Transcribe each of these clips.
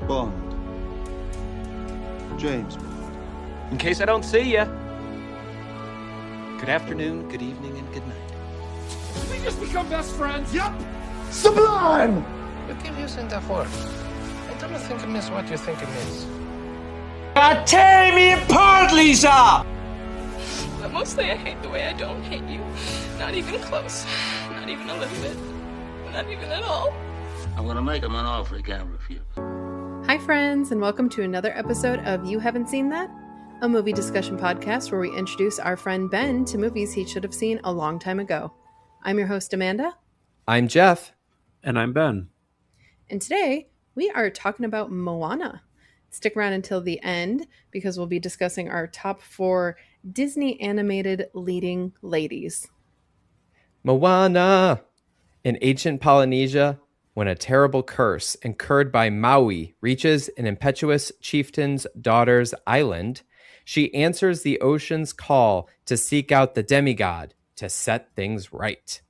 Bond. James Bond. In case I don't see ya. Good afternoon, good evening, and good night. Did we just become best friends? Yup! Sublime! What are you using that for? I don't think it means what you think it means. Tear me apart, Lisa! But mostly I hate the way I don't hate you. Not even close. Not even a little bit. Not even at all. I'm gonna make him an offer he can't refuse. Hi friends, and welcome to another episode of You Haven't Seen That? A movie discussion podcast where we introduce our friend Ben to movies he should have seen a long time ago. I'm your host, Amanda. I'm Geoff. And I'm Ben. And today, we are talking about Moana. Stick around until the end because we'll be discussing our top 4 Disney animated leading ladies. Moana! In ancient Polynesia, when a terrible curse incurred by Maui reaches an impetuous chieftain's daughter's island, she answers the ocean's call to seek out the demigod to set things right.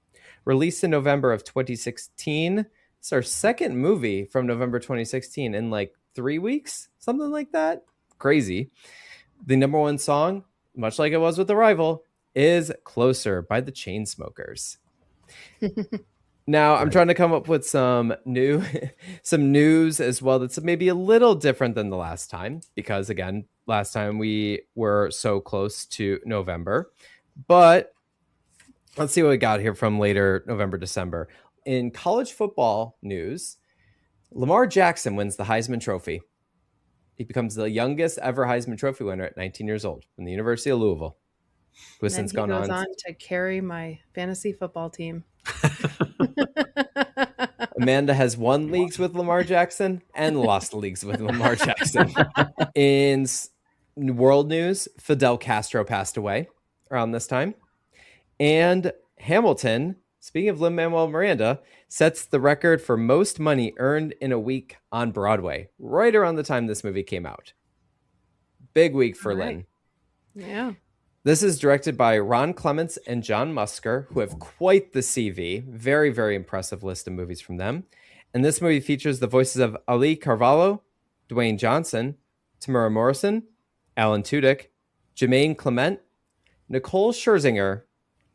Released in November of 2016, it's our second movie from November 2016 in like 3 weeks, something like that. Crazy. The number one song, much like it was with Arrival, is Closer by the Chainsmokers. Now, I'm trying to come up with some news as well that's maybe a little different than the last time, because again, last time we were so close to November. But let's see what we got here from later November, December. In college football news, Lamar Jackson wins the Heisman Trophy. He becomes the youngest ever Heisman Trophy winner at 19 years old from the University of Louisville. Who has since gone on to carry my fantasy football team. Amanda has won leagues with Lamar Jackson and lost leagues with Lamar Jackson. In world news, Fidel Castro passed away around this time. And Hamilton, speaking of Lin-Manuel Miranda, sets the record for most money earned in a week on Broadway, right around the time this movie came out. Big week for Lin. Yeah. This is directed by Ron Clements and John Musker, who have quite the CV. Very, very impressive list of movies from them. And this movie features the voices of Ali Carvalho, Dwayne Johnson, Tamara Morrison, Alan Tudyk, Jermaine Clement, Nicole Scherzinger,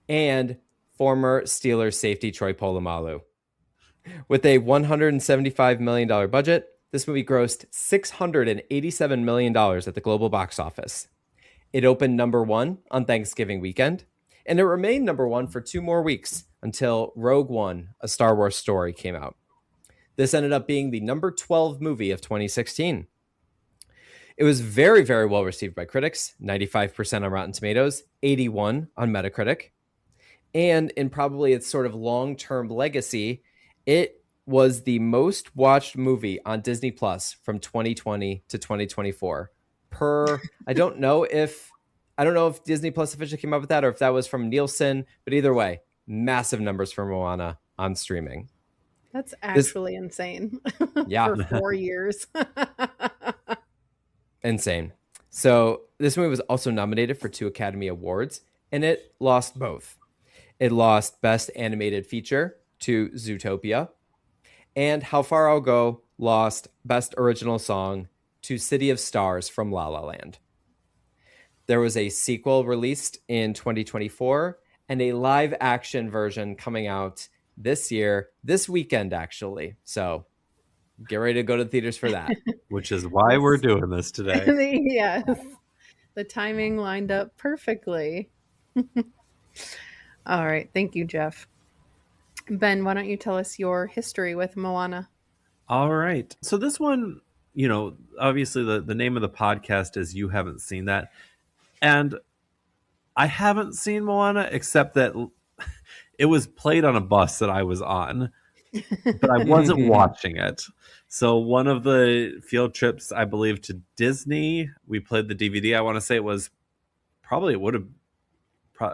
and former Steelers safety Troy Polamalu. With a $175 million budget, this movie grossed $687 million at the global box office. It opened number 1 on Thanksgiving weekend, and it remained number 1 for 2 more weeks until Rogue One, A Star Wars Story, came out. This ended up being the number 12 movie of 2016. It was very, very well received by critics, 95% on Rotten Tomatoes, 81 on Metacritic. And in probably its sort of long-term legacy, it was the most watched movie on Disney Plus from 2020 to 2024. I don't know if Disney Plus officially came up with that or if that was from Nielsen, but either way, massive numbers for Moana on streaming. That's actually insane. Yeah. For 4 years. Insane. So this movie was also nominated for 2 Academy Awards, and it lost both. It lost Best Animated Feature to Zootopia, and How Far I'll Go lost Best Original Song to City of Stars from La La Land. There was a sequel released in 2024 and a live action version coming out this weekend, actually. So get ready to go to the theaters for that. Which is why we're doing this today. Yes. The timing lined up perfectly. All right. Thank you, Geoff. Ben, why don't you tell us your history with Moana? All right. So this one, obviously the name of the podcast is You Haven't Seen That. And I haven't seen Moana, except that it was played on a bus that I was on, but I wasn't watching it. So one of the field trips, I believe, to Disney, we played the DVD. I want to say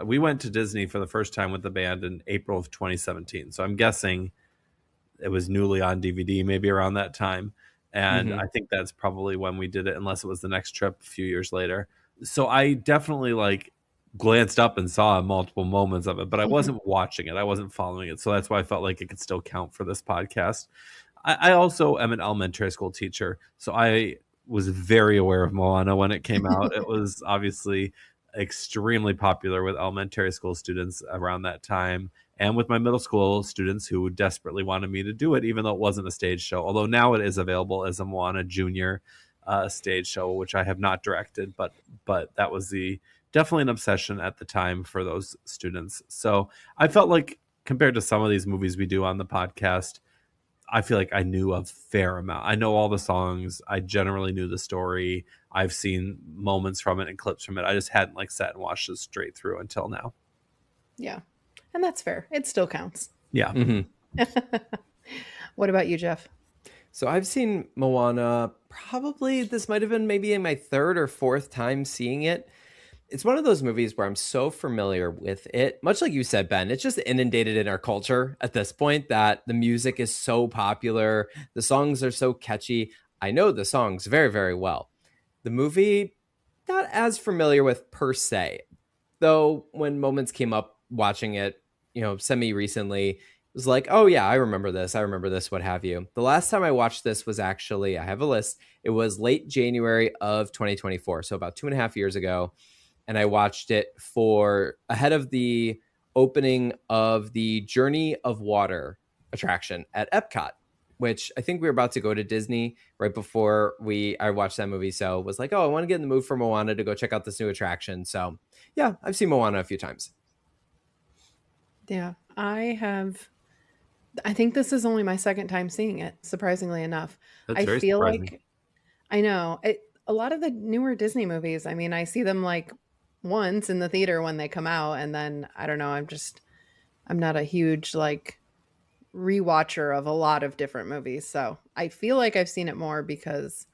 we went to Disney for the first time with the band in April of 2017. So I'm guessing it was newly on DVD, maybe around that time. And I think that's probably when we did it, unless it was the next trip a few years later. So I definitely glanced up and saw multiple moments of it, but I wasn't watching it. I wasn't following it. So that's why I felt like it could still count for this podcast. I also am an elementary school teacher, so I was very aware of Moana when it came out. It was obviously extremely popular with elementary school students around that time, and with my middle school students who desperately wanted me to do it, even though it wasn't a stage show. Although now it is available as a Moana Junior stage show, which I have not directed, but that was definitely an obsession at the time for those students. So I felt like, compared to some of these movies we do on the podcast, I feel like I knew a fair amount. I know all the songs. I generally knew the story. I've seen moments from it and clips from it. I just hadn't like sat and watched it straight through until now. Yeah. And that's fair. It still counts. Yeah. Mm-hmm. What about you, Geoff? So I've seen Moana, probably this might have been maybe in my third or fourth time seeing it. It's one of those movies where I'm so familiar with it, much like you said, Ben. It's just inundated in our culture at this point that the music is so popular. The songs are so catchy. I know the songs very, very well. The movie, not as familiar with per se, though when moments came up watching it, semi-recently, it was like, oh yeah, I remember this, what have you. The last time I watched this was actually, I have a list, it was late January of 2024, so about 2.5 years ago. And I watched it for ahead of the opening of the Journey of Water attraction at Epcot, which I think we were about to go to Disney right before I watched that movie. So it was like, oh, I want to get in the mood for Moana to go check out this new attraction. So yeah, I've seen Moana a few times. Yeah, I think this is only my second time seeing it, surprisingly enough. That's I very feel surprising. like, I know, a lot of the newer Disney movies, I mean, I see them like once in the theater when they come out, and then I don't know, I'm not a huge like rewatcher of a lot of different movies. So I feel like I've seen it more because,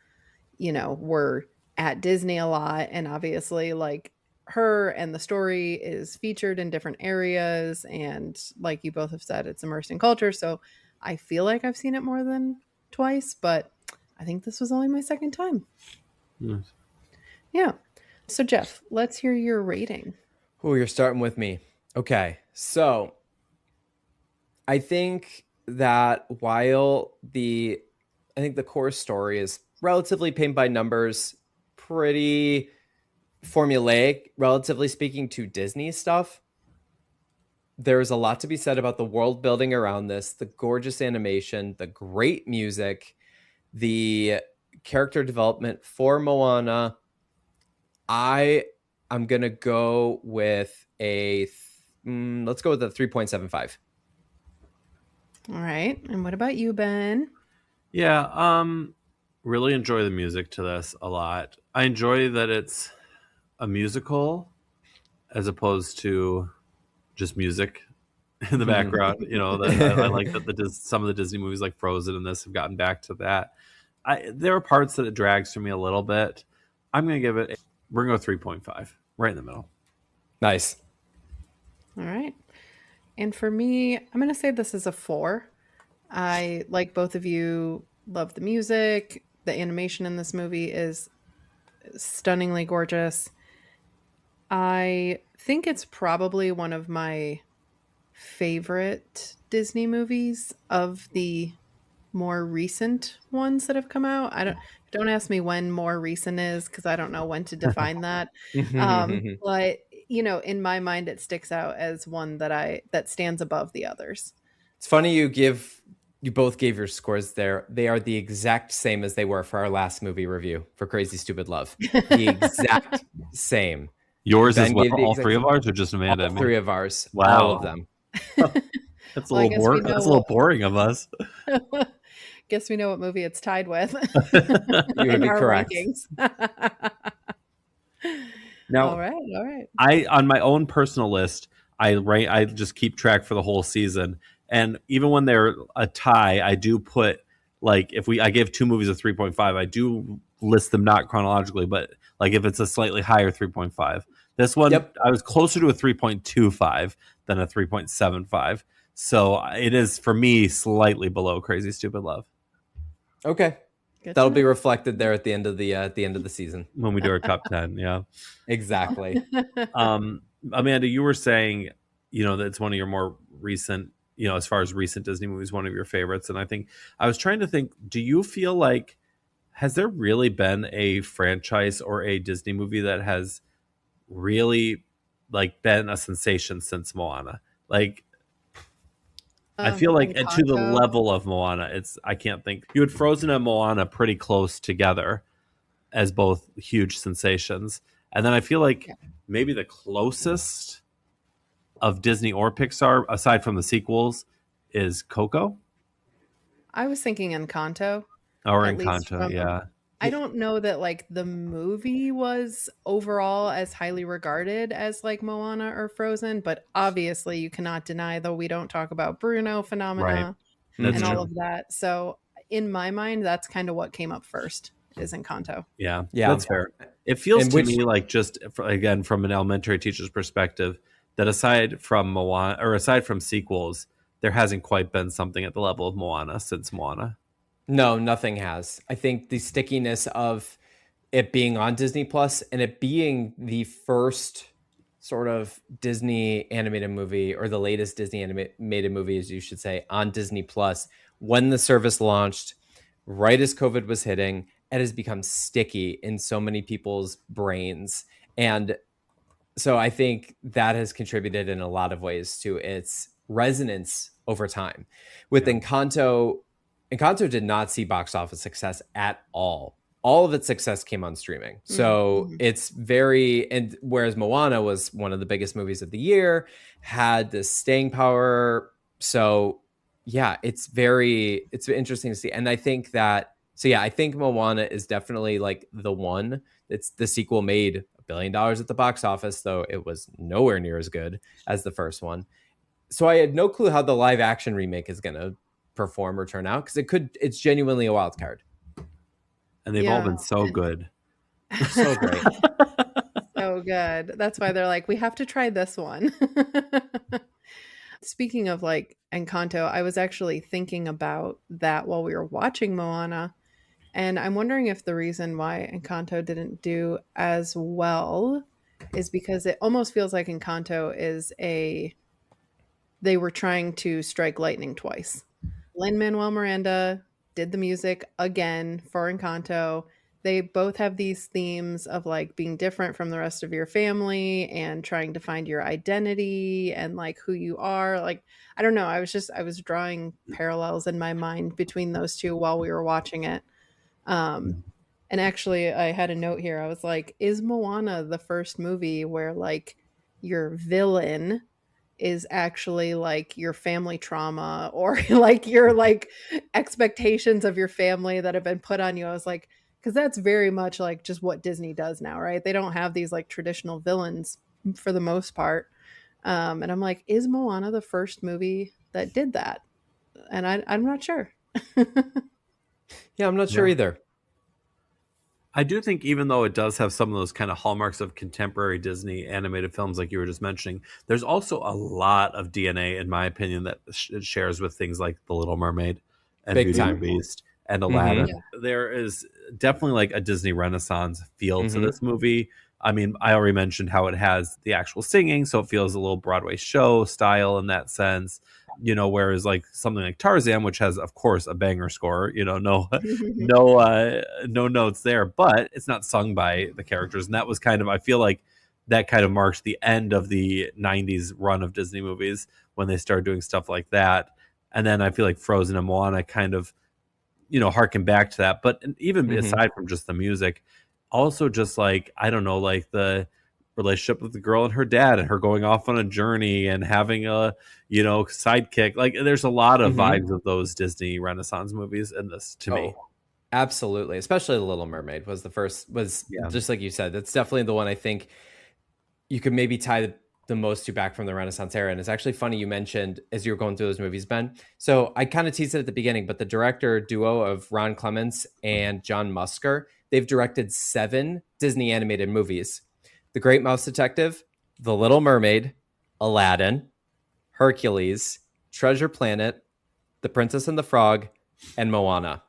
we're at Disney a lot, and obviously like her and the story is featured in different areas, and like you both have said, it's immersed in culture. So I feel like I've seen it more than twice, but I think this was only my second time. Nice. Yeah. So Geoff, let's hear your rating. Oh, you're starting with me. Okay. So I think that while the core story is relatively paint by numbers, pretty formulaic, relatively speaking, to Disney stuff, there's a lot to be said about the world building around this, the gorgeous animation, the great music, the character development for Moana. I'm going to go with let's go with a 3.75. All right. And what about you, Ben? Yeah, really enjoy the music to this a lot. I enjoy that it's a musical as opposed to just music in the background. I like that some of the Disney movies like Frozen and this have gotten back to that. There are parts that it drags for me a little bit. I'm going to give it, we're going to go 3.5, right in the middle. Nice. All right. And for me, I'm going to say this is a 4. I, like both of you, love the music. The animation in this movie is stunningly gorgeous. I think it's probably one of my favorite Disney movies of the more recent ones that have come out. Don't ask me when more recent is, because I don't know when to define that. But in my mind, it sticks out as one that stands above the others. It's funny you both gave your scores there. They are the exact same as they were for our last movie review for Crazy Stupid Love. The exact same. Yours as well? All three of ours, or just Amanda? All 3 of ours. Wow. All of them. That's a little boring. That's a little boring of us. Guess we know what movie it's tied with. You would be correct. Now, all right. On my own personal list, I just keep track for the whole season, and even when they're a tie, I do put, like, I give 2 movies a 3.5, I do list them not chronologically, but like if it's a slightly higher 3.5. This one, yep. I was closer to a 3.25 than a 3.75. So it is, for me, slightly below Crazy Stupid Love. Okay. That'll be reflected there at the end of the season when we do our top 10. Yeah, exactly. Amanda, you were saying, that it's one of your more recent as far as recent Disney movies, one of your favorites. And I was trying to think, do you feel like, has there really been a franchise or a Disney movie that has really like been a sensation since Moana? Like, I feel like to the Encanto. level of Moana, I can't think. You had Frozen and Moana pretty close together as both huge sensations. And then I feel like maybe the closest of Disney or Pixar, aside from the sequels, is Coco I was thinking Encanto. or At least Encanto. Yeah. I don't know that like the movie was overall as highly regarded as like Moana or Frozen, but obviously you cannot deny, though we don't talk about Bruno Right. phenomena That's and all true. of that. So in my mind, that's kind of what came up first is Encanto. Yeah. Yeah. That's fair. It feels And to which- me like, just again, from an elementary teacher's perspective, that aside from Moana or aside from sequels, there hasn't quite been something at the level of Moana since Moana. No, nothing has. I think the stickiness of it being on Disney Plus and it being the first sort of Disney animated movie, or the latest Disney animated movie, as you should say, on Disney Plus when the service launched, right as COVID was hitting, it has become sticky in so many people's brains. And so I think that has contributed in a lot of ways to its resonance over time. With Encanto did not see box office success at all. All of its success came on streaming. So it's and whereas Moana was one of the biggest movies of the year, had this staying power. So yeah, it's interesting to see. And I think I think Moana is definitely like the one. It's the sequel made $1 billion at the box office, though it was nowhere near as good as the first one. So I had no clue how the live action remake is going to perform or turn out, because it's genuinely a wild card. And they've all been so good. So great. So good. That's why they're like, we have to try this one. Speaking of like Encanto, I was actually thinking about that while we were watching Moana. And I'm wondering if the reason why Encanto didn't do as well is because it almost feels like Encanto is they were trying to strike lightning twice. Lin-Manuel Miranda did the music again for Encanto. They both have these themes of like being different from the rest of your family and trying to find your identity and like who you are. Like, I don't know. I was drawing parallels in my mind between those two while we were watching it. And actually I had a note here. I was like, is Moana the first movie where like your villain is actually like your family trauma or like your like expectations of your family that have been put on you? I was like, because that's very much like just what Disney does now, right? They don't have these like traditional villains for the most part. And I'm like, is Moana the first movie that did that? And I'm not sure. Yeah, I'm not sure either. I do think, even though it does have some of those kind of hallmarks of contemporary Disney animated films, like you were just mentioning, there's also a lot of DNA, in my opinion, that it shares with things like The Little Mermaid and Big Beauty time. and the Beast and Aladdin. There is definitely like a Disney Renaissance feel to this movie. I mean, I already mentioned how it has the actual singing, so it feels a little Broadway show style in that sense. Whereas like something like Tarzan, which has, of course, a banger score, no notes there, but it's not sung by the characters. And that was kind of, I feel like that kind of marked the end of the 90s run of Disney movies when they started doing stuff like that. And then I feel like Frozen and Moana kind of, harken back to that. But even aside from just the music, also just like, I don't know, like the relationship with the girl and her dad and her going off on a journey and having a sidekick. Like, there's a lot of vibes of those Disney Renaissance movies in this to me. Absolutely. Especially The Little Mermaid was just like you said, that's definitely the one I think you could maybe tie the most to back from the Renaissance era. And it's actually funny you mentioned as you were going through those movies, Ben. So I kind of teased it at the beginning, but the director duo of Ron Clements and John Musker, they've directed 7 Disney animated movies: The Great Mouse Detective, The Little Mermaid, Aladdin, Hercules, Treasure Planet, The Princess and the Frog, and Moana.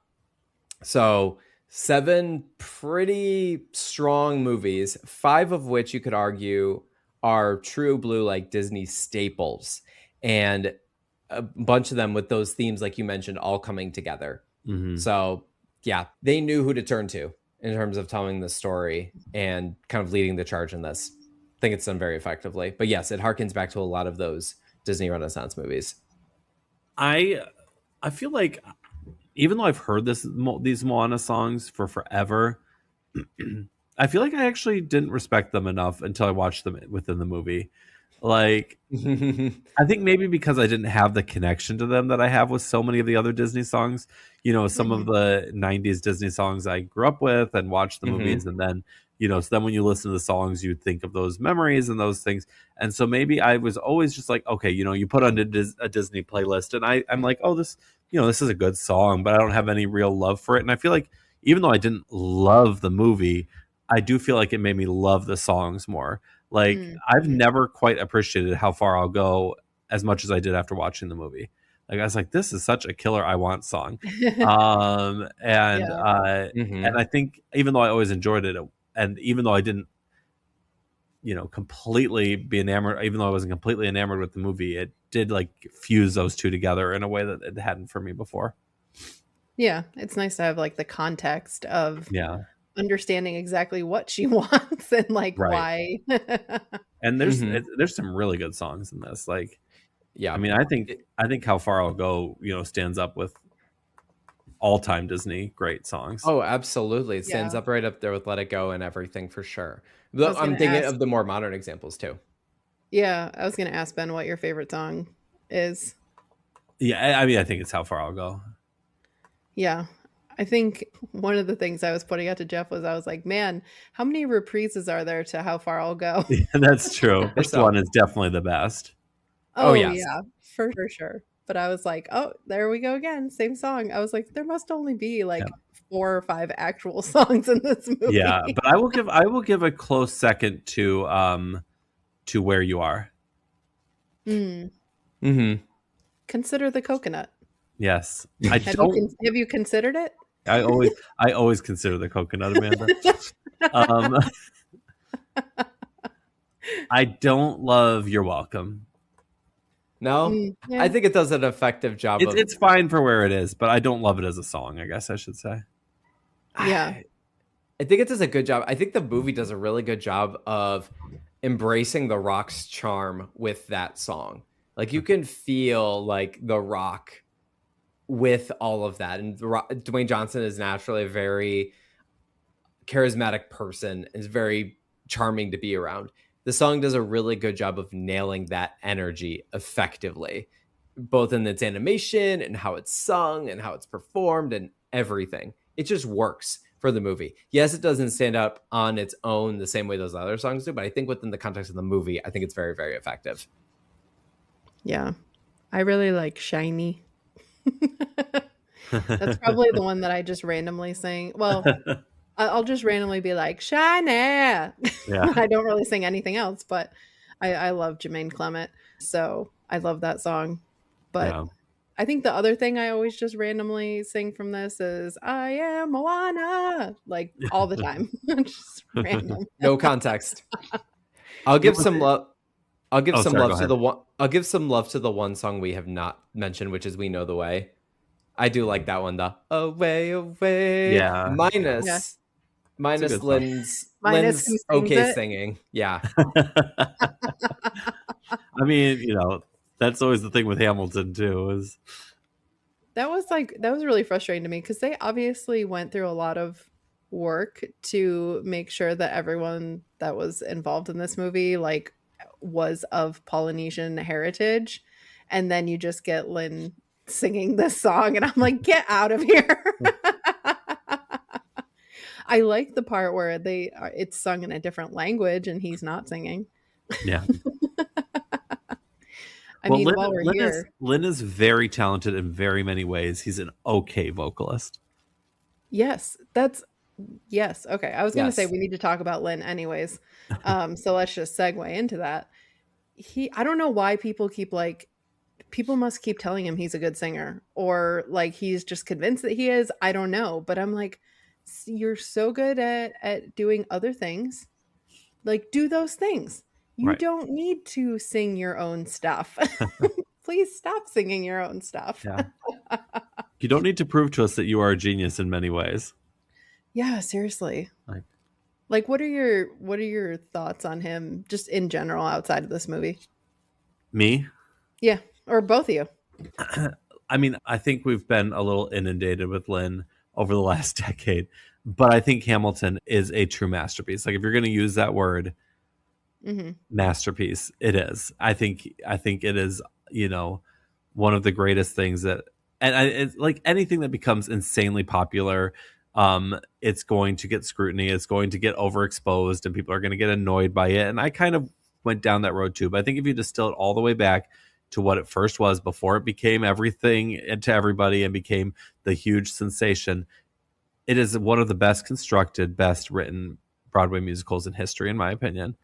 So 7 pretty strong movies, 5 of which you could argue are true blue, like Disney staples. And a bunch of them with those themes, like you mentioned, all coming together. Mhm. So yeah, they knew who to turn to in terms of telling the story and kind of leading the charge in this. I think it's done very effectively. But yes, it harkens back to a lot of those Disney Renaissance movies. I feel like even though I've heard these Moana songs for forever, I feel like I actually didn't respect them enough until I watched them within the movie. Like, I think maybe because I didn't have the connection to them that I have with so many of the other Disney songs. You know, some of the 90s Disney songs I grew up with and watched the movies. And then, you know, so then when you listen to the songs, you think of those memories and those things. And so maybe I was always just like, okay, you know, you put on a Disney playlist and I'm like, oh, this, you know, this is a good song, but I don't have any real love for it. And I feel like even though I didn't love the movie, I do feel like it made me love the songs more. Like, I've never quite appreciated How Far I'll Go as much as I did after watching the movie. Like, I was like, this is such a killer I Want song. And I think even though I always enjoyed it, and even though I didn't, you know, completely be enamored, even though I wasn't completely enamored with the movie, it did like fuse those two together in a way that it hadn't for me before. Yeah, it's nice to have like the context of Yeah. understanding exactly what she wants and like why. And there's some really good songs in this. Like, yeah, I mean, I think How Far I'll Go, you know, stands up with all-time Disney great songs. Oh, absolutely. It stands up right up there with Let It Go and everything for sure. I'm thinking of the more modern examples too. Yeah, I was going to ask Ben what your favorite song is. Yeah, I mean, I think it's How Far I'll Go. Yeah. I think one of the things I was putting out to Geoff was I was like, man, how many reprises are there to How Far I'll Go? Yeah, that's true. This one is definitely the best. Oh yes. Yeah, for sure. But I was like, oh, there we go again. Same song. I was like, there must only be like 4 or 5 actual songs in this movie. Yeah, but I will give a close second to Where You Are. Consider the coconut. Yes. Have you considered it? I always consider the coconut, Amanda. I don't love You're Welcome. No, yeah. I think it does an effective job. It's fine for where it is, but I don't love it as a song, I guess I should say. Yeah. I think it does a good job. I think the movie does a really good job of embracing The Rock's charm with that song. Like, you can feel like The Rock with all of that. And Dwayne Johnson is naturally a very charismatic person and is very charming to be around. The song does a really good job of nailing that energy effectively, both in its animation and how it's sung and how it's performed and everything. It just works for the movie. Yes, it doesn't stand up on its own the same way those other songs do, but I think within the context of the movie, I think it's very, very effective. Yeah. I really like Shiny. That's probably the one that I just randomly sing. Well, I'll just randomly be like, Shiny. Yeah. I don't really sing anything else, but I love Jermaine Clement. So I love that song. But I think the other thing I always just randomly sing from this is I am Moana, like all the time. Just random. No context. I'll give some love. I'll give some love to the one. I'll give some love to the one song we have not mentioned, which is "We Know the Way." I do like that one. The "Away, Away." Yeah. Minus Lynn's okay singing. Yeah. I mean, you know, that's always the thing with Hamilton too. Is that was really frustrating to me because they obviously went through a lot of work to make sure that everyone that was involved in this movie like was of Polynesian heritage, and then you just get Lynn singing this song and I'm like, get out of here. I like the part where it's sung in a different language and he's not singing. Yeah. I mean, while we're here, Lynn is very talented in very many ways. He's an okay vocalist. Yes. Okay. I was going to say we need to talk about Lynn anyways. So let's just segue into that. I don't know why people must keep telling him he's a good singer, or like he's just convinced that he is. I don't know, but I'm like, you're so good at doing other things. Like, do those things. You don't need to sing your own stuff. please stop singing your own stuff. Yeah. You don't need to prove to us that you are a genius in many ways. Yeah, seriously. Like, Like, what are your thoughts on him just in general outside of this movie? me? Yeah, or both of you. I mean, I think we've been a little inundated with Lynn over the last decade, but I think Hamilton is a true masterpiece. Like, if you're going to use that word, masterpiece, it is. I think it is, one of the greatest things that, and it's like anything that becomes insanely popular, it's going to get scrutiny, it's going to get overexposed, and people are going to get annoyed by it. And I kind of went down that road too. But I think if you distill it all the way back to what it first was before it became everything to everybody and became the huge sensation, it is one of the best constructed, best written Broadway musicals in history, in my opinion.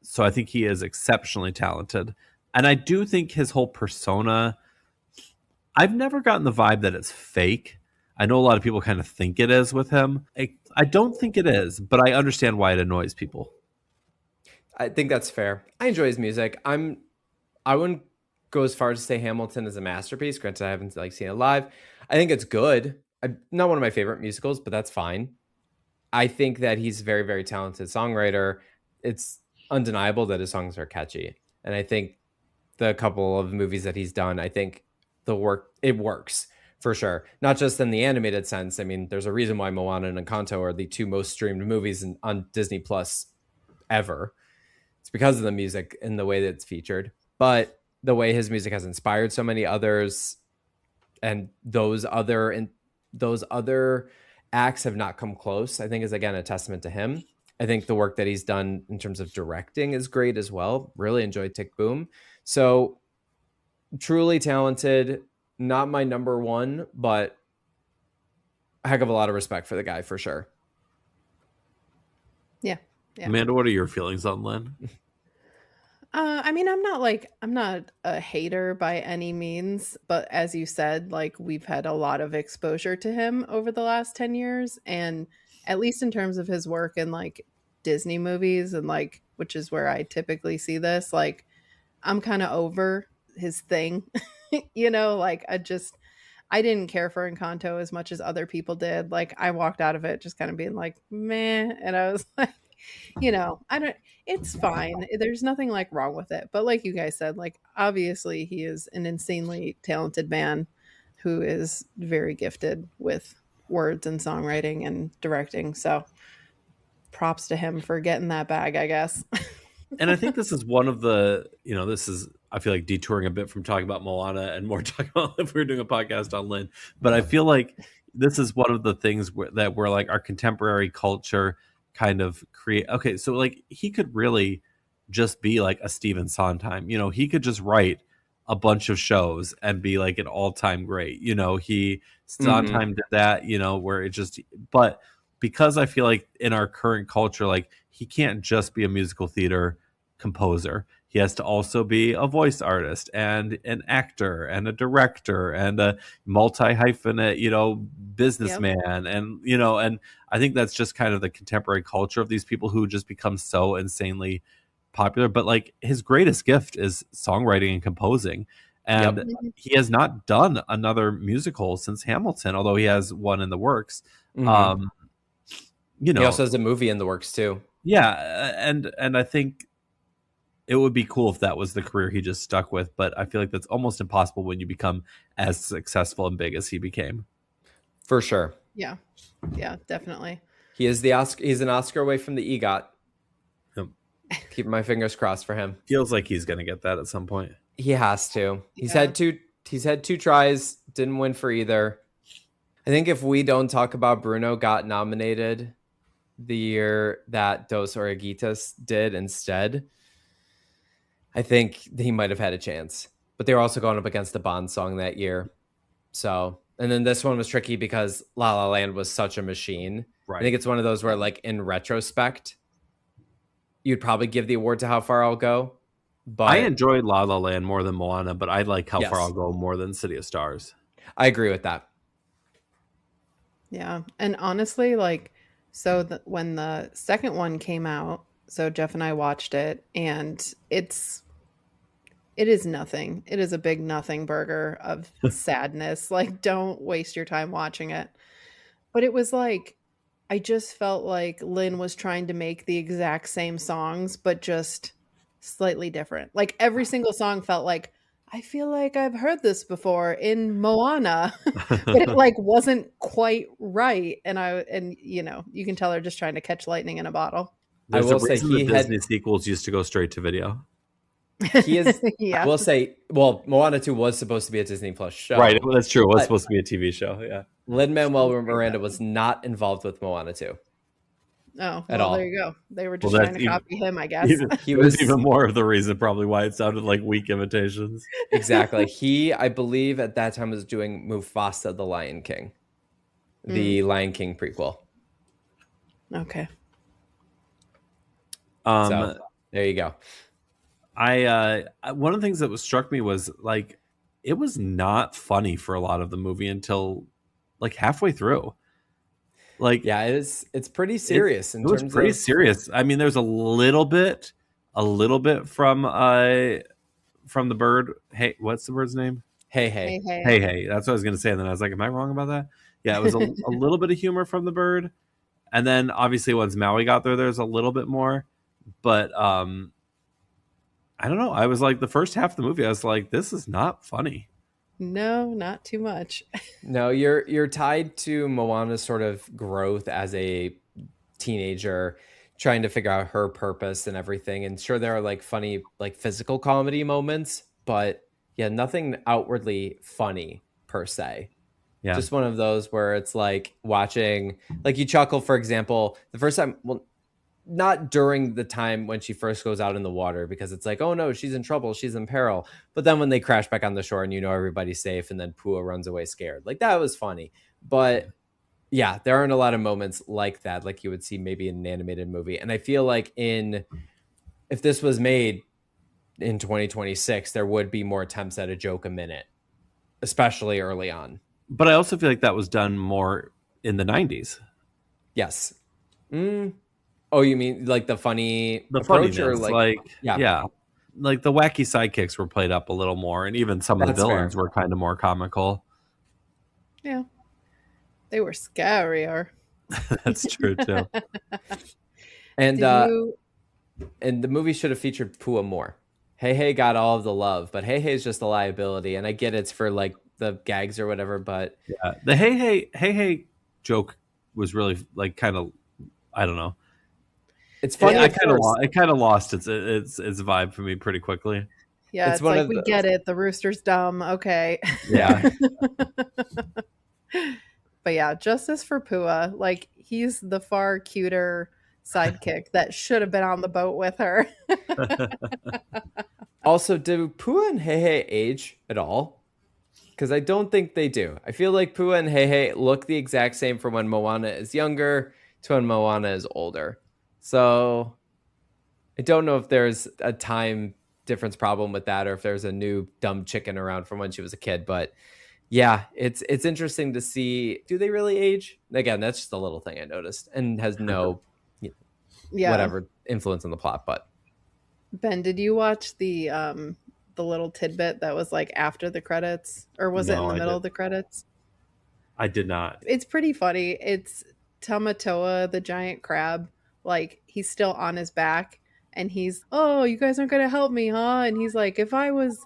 So I think he is exceptionally talented. And I do think his whole persona, I've never gotten the vibe that it's fake. I know a lot of people kind of think it is with him. I don't think it is, but I understand why it annoys people. I think that's fair. I enjoy his music. I wouldn't go as far as to say Hamilton is a masterpiece. Granted, I haven't seen it live. I think it's good. Not one of my favorite musicals, but that's fine. I think that he's a very, very talented songwriter. It's undeniable that his songs are catchy. And I think the couple of movies that he's done, I think it works for sure. Not just in the animated sense. I mean, there's a reason why Moana and Encanto are the two most streamed movies on Disney Plus ever. It's because of the music and the way that it's featured. But the way his music has inspired so many others, and those other acts have not come close, I think is again a testament to him. I think the work that he's done in terms of directing is great as well. Really enjoyed Tick Boom. So truly talented, not my number one, but a heck of a lot of respect for the guy for sure. Yeah. Amanda, what are your feelings on Lynn? I mean, I'm not a hater by any means, but as you said, like we've had a lot of exposure to him over the last 10 years. And at least in terms of his work in like Disney movies and like, which is where I typically see this, like I'm kind of over his thing, like I didn't care for Encanto as much as other people did. Like I walked out of it just kind of being like, meh. And I was like, it's fine. There's nothing like wrong with it. But like you guys said, like obviously he is an insanely talented man who is very gifted with words and songwriting and directing. So props to him for getting that bag, I guess. And I think this is one of the, I feel like detouring a bit from talking about Moana and more talking about if we were doing a podcast on Lynn. But I feel like this is one of the things that we're like our contemporary culture kind of create. Okay, so like he could really just be like a Stephen Sondheim. He could just write a bunch of shows and be like an all-time great. Sondheim did that, where it just, but because I feel like in our current culture, like he can't just be a musical theater composer. He has to also be a voice artist and an actor and a director and a multi-hyphenate, businessman. Yep. And I think that's just kind of the contemporary culture of these people who just become so insanely popular. But like his greatest gift is songwriting and composing. And he has not done another musical since Hamilton, although he has one in the works. He also has a movie in the works too. Yeah, and I think it would be cool if that was the career he just stuck with, but I feel like that's almost impossible when you become as successful and big as he became. For sure. Yeah, definitely. He's an Oscar away from the EGOT. Yep. Keep my fingers crossed for him. Feels like he's going to get that at some point. He has to. He's had two tries, didn't win for either. I think if we don't talk about Bruno got nominated the year that Dos Oruguitas did instead, I think he might have had a chance. But they were also going up against the Bond song that year. So, and then this one was tricky because La La Land was such a machine. Right. I think it's one of those where, like, in retrospect, you'd probably give the award to How Far I'll Go. But I enjoyed La La Land more than Moana, but I like How Far I'll Go more than City of Stars. I agree with that. Yeah. And honestly, like, so when the second one came out, so Geoff and I watched it, and it's It is nothing. It is a big nothing burger of sadness. Like, don't waste your time watching it. But it was like, I just felt like Lynn was trying to make the exact same songs, but just slightly different. Like, every single song felt like, I feel like I've heard this before in Moana, but it like wasn't quite right. And you can tell they're just trying to catch lightning in a bottle. There's I will a say reason he the had Disney sequels used to go straight to video. he is Yeah. I will say, well, Moana 2 was supposed to be a Disney Plus show. Right, that's true. It was But supposed to be a TV show. Yeah. Lin-Manuel Miranda was not involved with Moana 2 Oh, at well, all. there you go. They were just Well, trying that's to even- copy him, I guess. He It was was even more of the reason probably why it sounded like weak imitations. exactly. He, I believe, at that time was doing Mufasa, the Lion King, the Lion King prequel. Okay. So there you go. One of the things that struck me was like it was not funny for a lot of the movie until like halfway through. Like, Yeah, it's pretty serious it was terms pretty of serious. I mean, there's a little bit from the bird. Hey, what's the bird's name? hey. Hey. That's what I was gonna say. And then I was like, am I wrong about that? Yeah, it was a little bit of humor from the bird, and then obviously once Maui got there's a little bit more. But I don't know. I was like, the first half of the movie, I was like, this is not funny. No, not too much. No, you're tied to Moana's sort of growth as a teenager, trying to figure out her purpose and everything. And sure, there are like funny, like physical comedy moments, but yeah, nothing outwardly funny per se. Yeah. Just one of those where it's like watching, like you chuckle, for example, the first time, well, not during the time when she first goes out in the water, because it's like, oh no, she's in trouble, she's in peril. But then when they crash back on the shore and everybody's safe, and then Pua runs away scared, like that was funny. But yeah, there aren't a lot of moments like that, like you would see maybe in an animated movie. And I feel like if this was made in 2026, there would be more attempts at a joke a minute, especially early on. But I also feel like that was done more in the 90s. Yes. Oh, you mean like the funny approach, or like yeah, like the wacky sidekicks were played up a little more, and even some of the That's villains fair. were kind of more comical. Yeah. They were scarier. That's true too. And Did you and the movie should have featured Pua more. Hey got all of the love, but Hey is just a liability, and I get it's for like the gags or whatever, but Yeah, the hey joke was really like kind of, I don't know. it's funny. It kind of lost its vibe for me pretty quickly. Yeah, It's it's one like of we those. get it. The rooster's dumb. Okay. Yeah, But yeah, justice for Pua. Like, he's the far cuter sidekick that should have been on the boat with her. Also, do Pua and Hey age at all? Because I don't think they do. I feel like Pua and Hey look the exact same from when Moana is younger to when Moana is older. So I don't know if there's a time difference problem with that, or if there's a new dumb chicken around from when she was a kid. But yeah, it's interesting to see. Do they really age? Again, that's just a little thing I noticed, and has no Yeah. whatever influence on the plot. But Ben, did you watch the little tidbit that was like after the credits, or was it in No, the I middle of didn't. the credits? I did not. It's pretty funny. It's Tamatoa, the giant crab. Like, he's still on his back, and he's, oh, you guys aren't gonna help me, huh? And he's like, if I was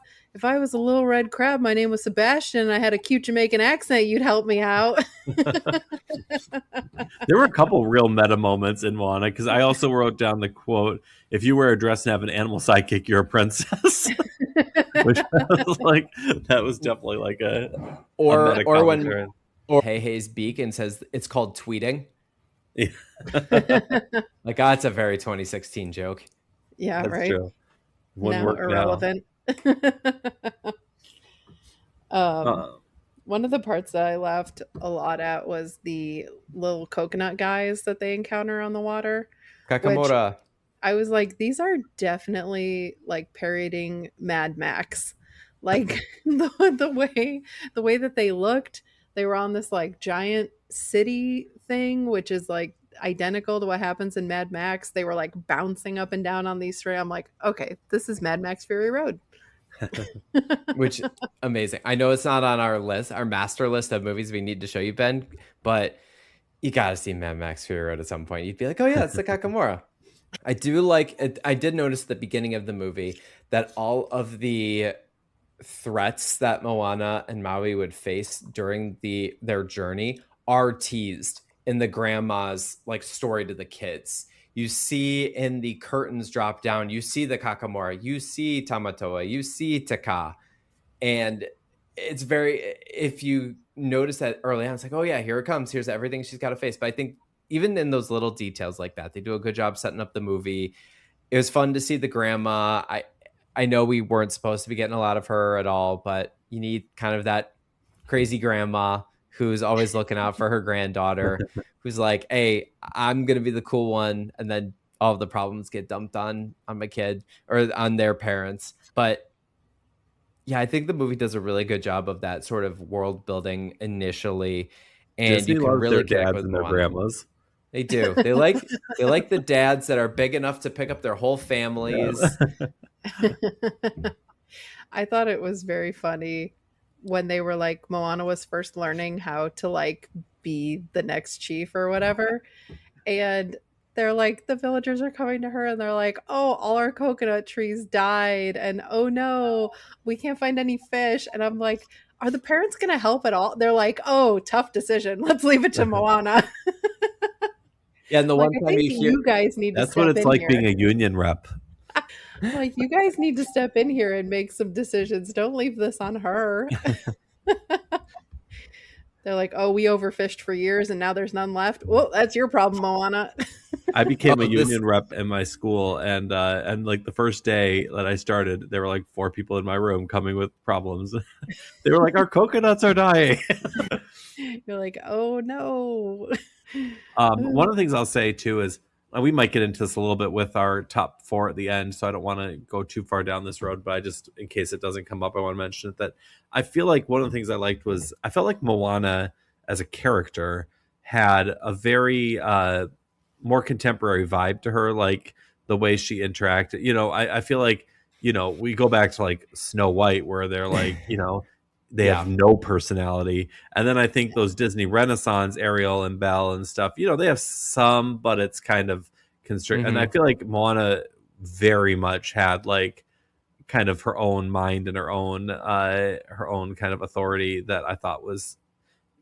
a little red crab, my name was Sebastian, and I had a cute Jamaican accent, you'd help me out. There were a couple real meta moments in Moana, because I also wrote down the quote, if you wear a dress and have an animal sidekick, you're a princess. Which I was like, that was definitely like a meta or commentary. when Hey beak and says it's called tweeting. Yeah. Like, that's a very 2016 joke. Yeah, That's right. true. Wouldn't No, work now. irrelevant. One of the parts that I laughed a lot at was the little coconut guys that they encounter on the water. Kakamora. I was like, these are definitely like parodying Mad Max. Like, the way that they looked, they were on this like giant city thing, which is like identical to what happens in Mad Max. They were like bouncing up and down on these three. I'm like, okay, this is Mad Max Fury Road. Which amazing. I know it's not on our list, our master list of movies we need to show you, Ben, but you got to see Mad Max Fury Road at some point. You'd be like, oh yeah, it's the Kakamora. I do like it. I did notice at the beginning of the movie that all of the threats that Moana and Maui would face during their journey are teased in the grandma's like story to the kids. You see in the curtains drop down, you see the Kakamora, you see Tamatoa, you see Taka. And it's very, if you notice that early on, it's like, oh yeah, here it comes. Here's everything she's got to face. But I think even in those little details like that, they do a good job setting up the movie. It was fun to see the grandma. I know we weren't supposed to be getting a lot of her at all, but you need kind of that crazy grandma who's always looking out for her granddaughter, who's like, hey, I'm going to be the cool one. And then all of the problems get dumped on my kid or on their parents. But yeah, I think the movie does a really good job of that sort of world building initially. And Disney you can loves really their connect dads with and their Moana. grandmas. They do. They like the dads that are big enough to pick up their whole families. I thought it was very funny when they were like, Moana was first learning how to like be the next chief or whatever. And they're like, the villagers are coming to her and they're like, oh, all our coconut trees died. And oh no, we can't find any fish. And I'm like, are the parents going to help at all? They're like, oh, tough decision. Let's leave it to Moana. Yeah, and the Like, one I time think you guys need to That's step what it's in like here. being a union rep. Like, you guys need to step in here and make some decisions. Don't leave this on her. They're like, oh, we overfished for years and now there's none left. Well, that's your problem, Moana. I became Oh, a union rep in my school, and like the first day that I started, there were like 4 people in my room coming with problems. They were like, our coconuts are dying. You're like, oh no. One of the things I'll say too is we might get into this a little bit with our top 4 at the end, so I don't want to go too far down this road, but I just, in case it doesn't come up, I want to mention it, that I feel like one of the things I liked was I felt like Moana as a character had a very more contemporary vibe to her, like the way she interacted. I feel like, we go back to like Snow White where they're like, they have no personality. And then I think those Disney Renaissance, Ariel and Belle and stuff, they have some, but it's kind of constricted. And I feel like Moana very much had like kind of her own mind and her own kind of authority that I thought was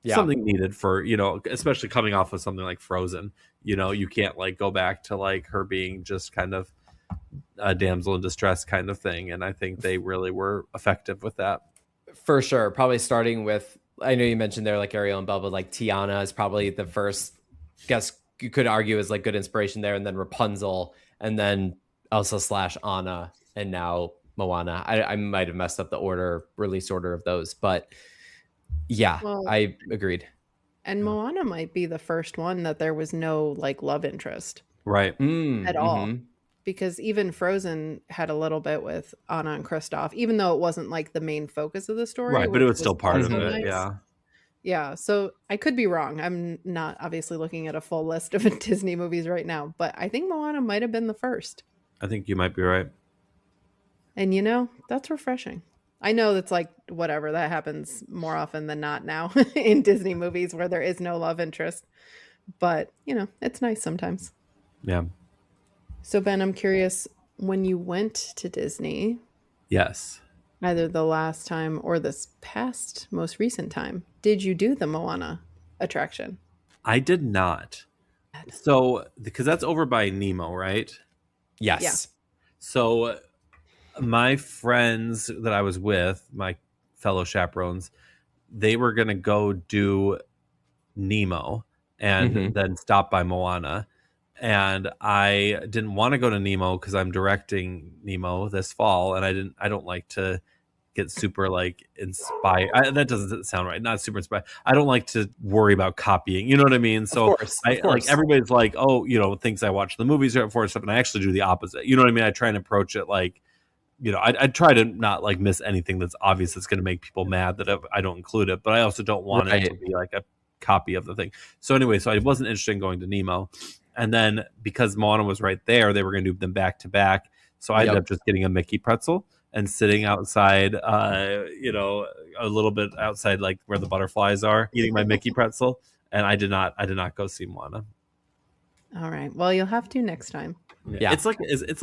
something needed for, especially coming off of something like Frozen. You can't like go back to like her being just kind of a damsel in distress kind of thing. And I think they really were effective with that. For sure. Probably starting with, I know you mentioned there like Ariel and Belle, but like Tiana is probably the first, guess you could argue is like good inspiration there. And then Rapunzel, and then Elsa / Anna, and now Moana. I might have messed up the release order of those, but yeah, well, I agreed. And Moana might be the first one that there was no like love interest. Right. At all. Because even Frozen had a little bit with Anna and Kristoff, even though it wasn't like the main focus of the story. Right, but it was still part of it, nice. Yeah. Yeah, so I could be wrong. I'm not obviously looking at a full list of Disney movies right now, but I think Moana might have been the first. I think you might be right. And that's refreshing. I know that's like whatever, that happens more often than not now in Disney movies where there is no love interest. But, it's nice sometimes. Yeah. So, Ben, I'm curious, when you went to Disney, yes, either the last time or this past most recent time, did you do the Moana attraction? I did not. So, because that's over by Nemo, right? Yes. Yeah. So, my friends that I was with, my fellow chaperones, they were going to go do Nemo and then stop by Moana. And I didn't want to go to Nemo because I'm directing Nemo this fall, and I don't like to get super like inspired. That doesn't sound right. Not super inspired. I don't like to worry about copying. You know what I mean? So of course. Like everybody's like, oh, thinks I watch the movies for stuff, and I actually do the opposite. You know what I mean? I try and approach it like, I try to not like miss anything that's obvious that's going to make people mad that I don't include it, but I also don't want it to be like a copy of the thing. So anyway, I wasn't interested in going to Nemo. And then because Moana was right there, they were going to do them back to back. So I ended up just getting a Mickey pretzel. and sitting outside, a little bit outside, like where the butterflies are, eating my Mickey pretzel. And I did not go see Moana. All right. Well, you'll have to next time. Yeah. It's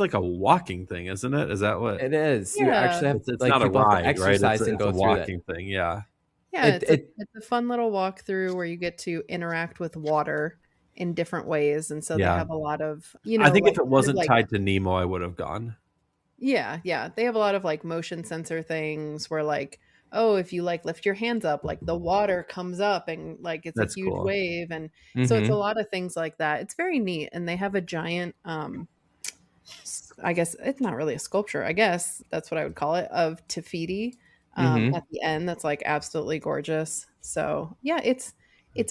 like a walking thing, isn't it? Is that what It is. You Yeah. actually have it's like not a people have to ride, right? exercise It's and go a through walking that. thing. Yeah. Yeah, It- it's a fun little walkthrough where you get to interact with water in different ways, and so they Yeah. have a lot of I think like, if it kind of wasn't like, tied to Nemo, I would have gone. yeah, they have a lot of like motion sensor things where like, oh, if you like lift your hands up, like the water comes up and like it's That's a huge cool. wave, and so it's a Mhm. lot of things like that. It's very neat, and they have a giant I guess it's not really a sculpture. I guess that's what I would call it, of Tafiti Mhm. at the end. That's like absolutely gorgeous. So yeah, it's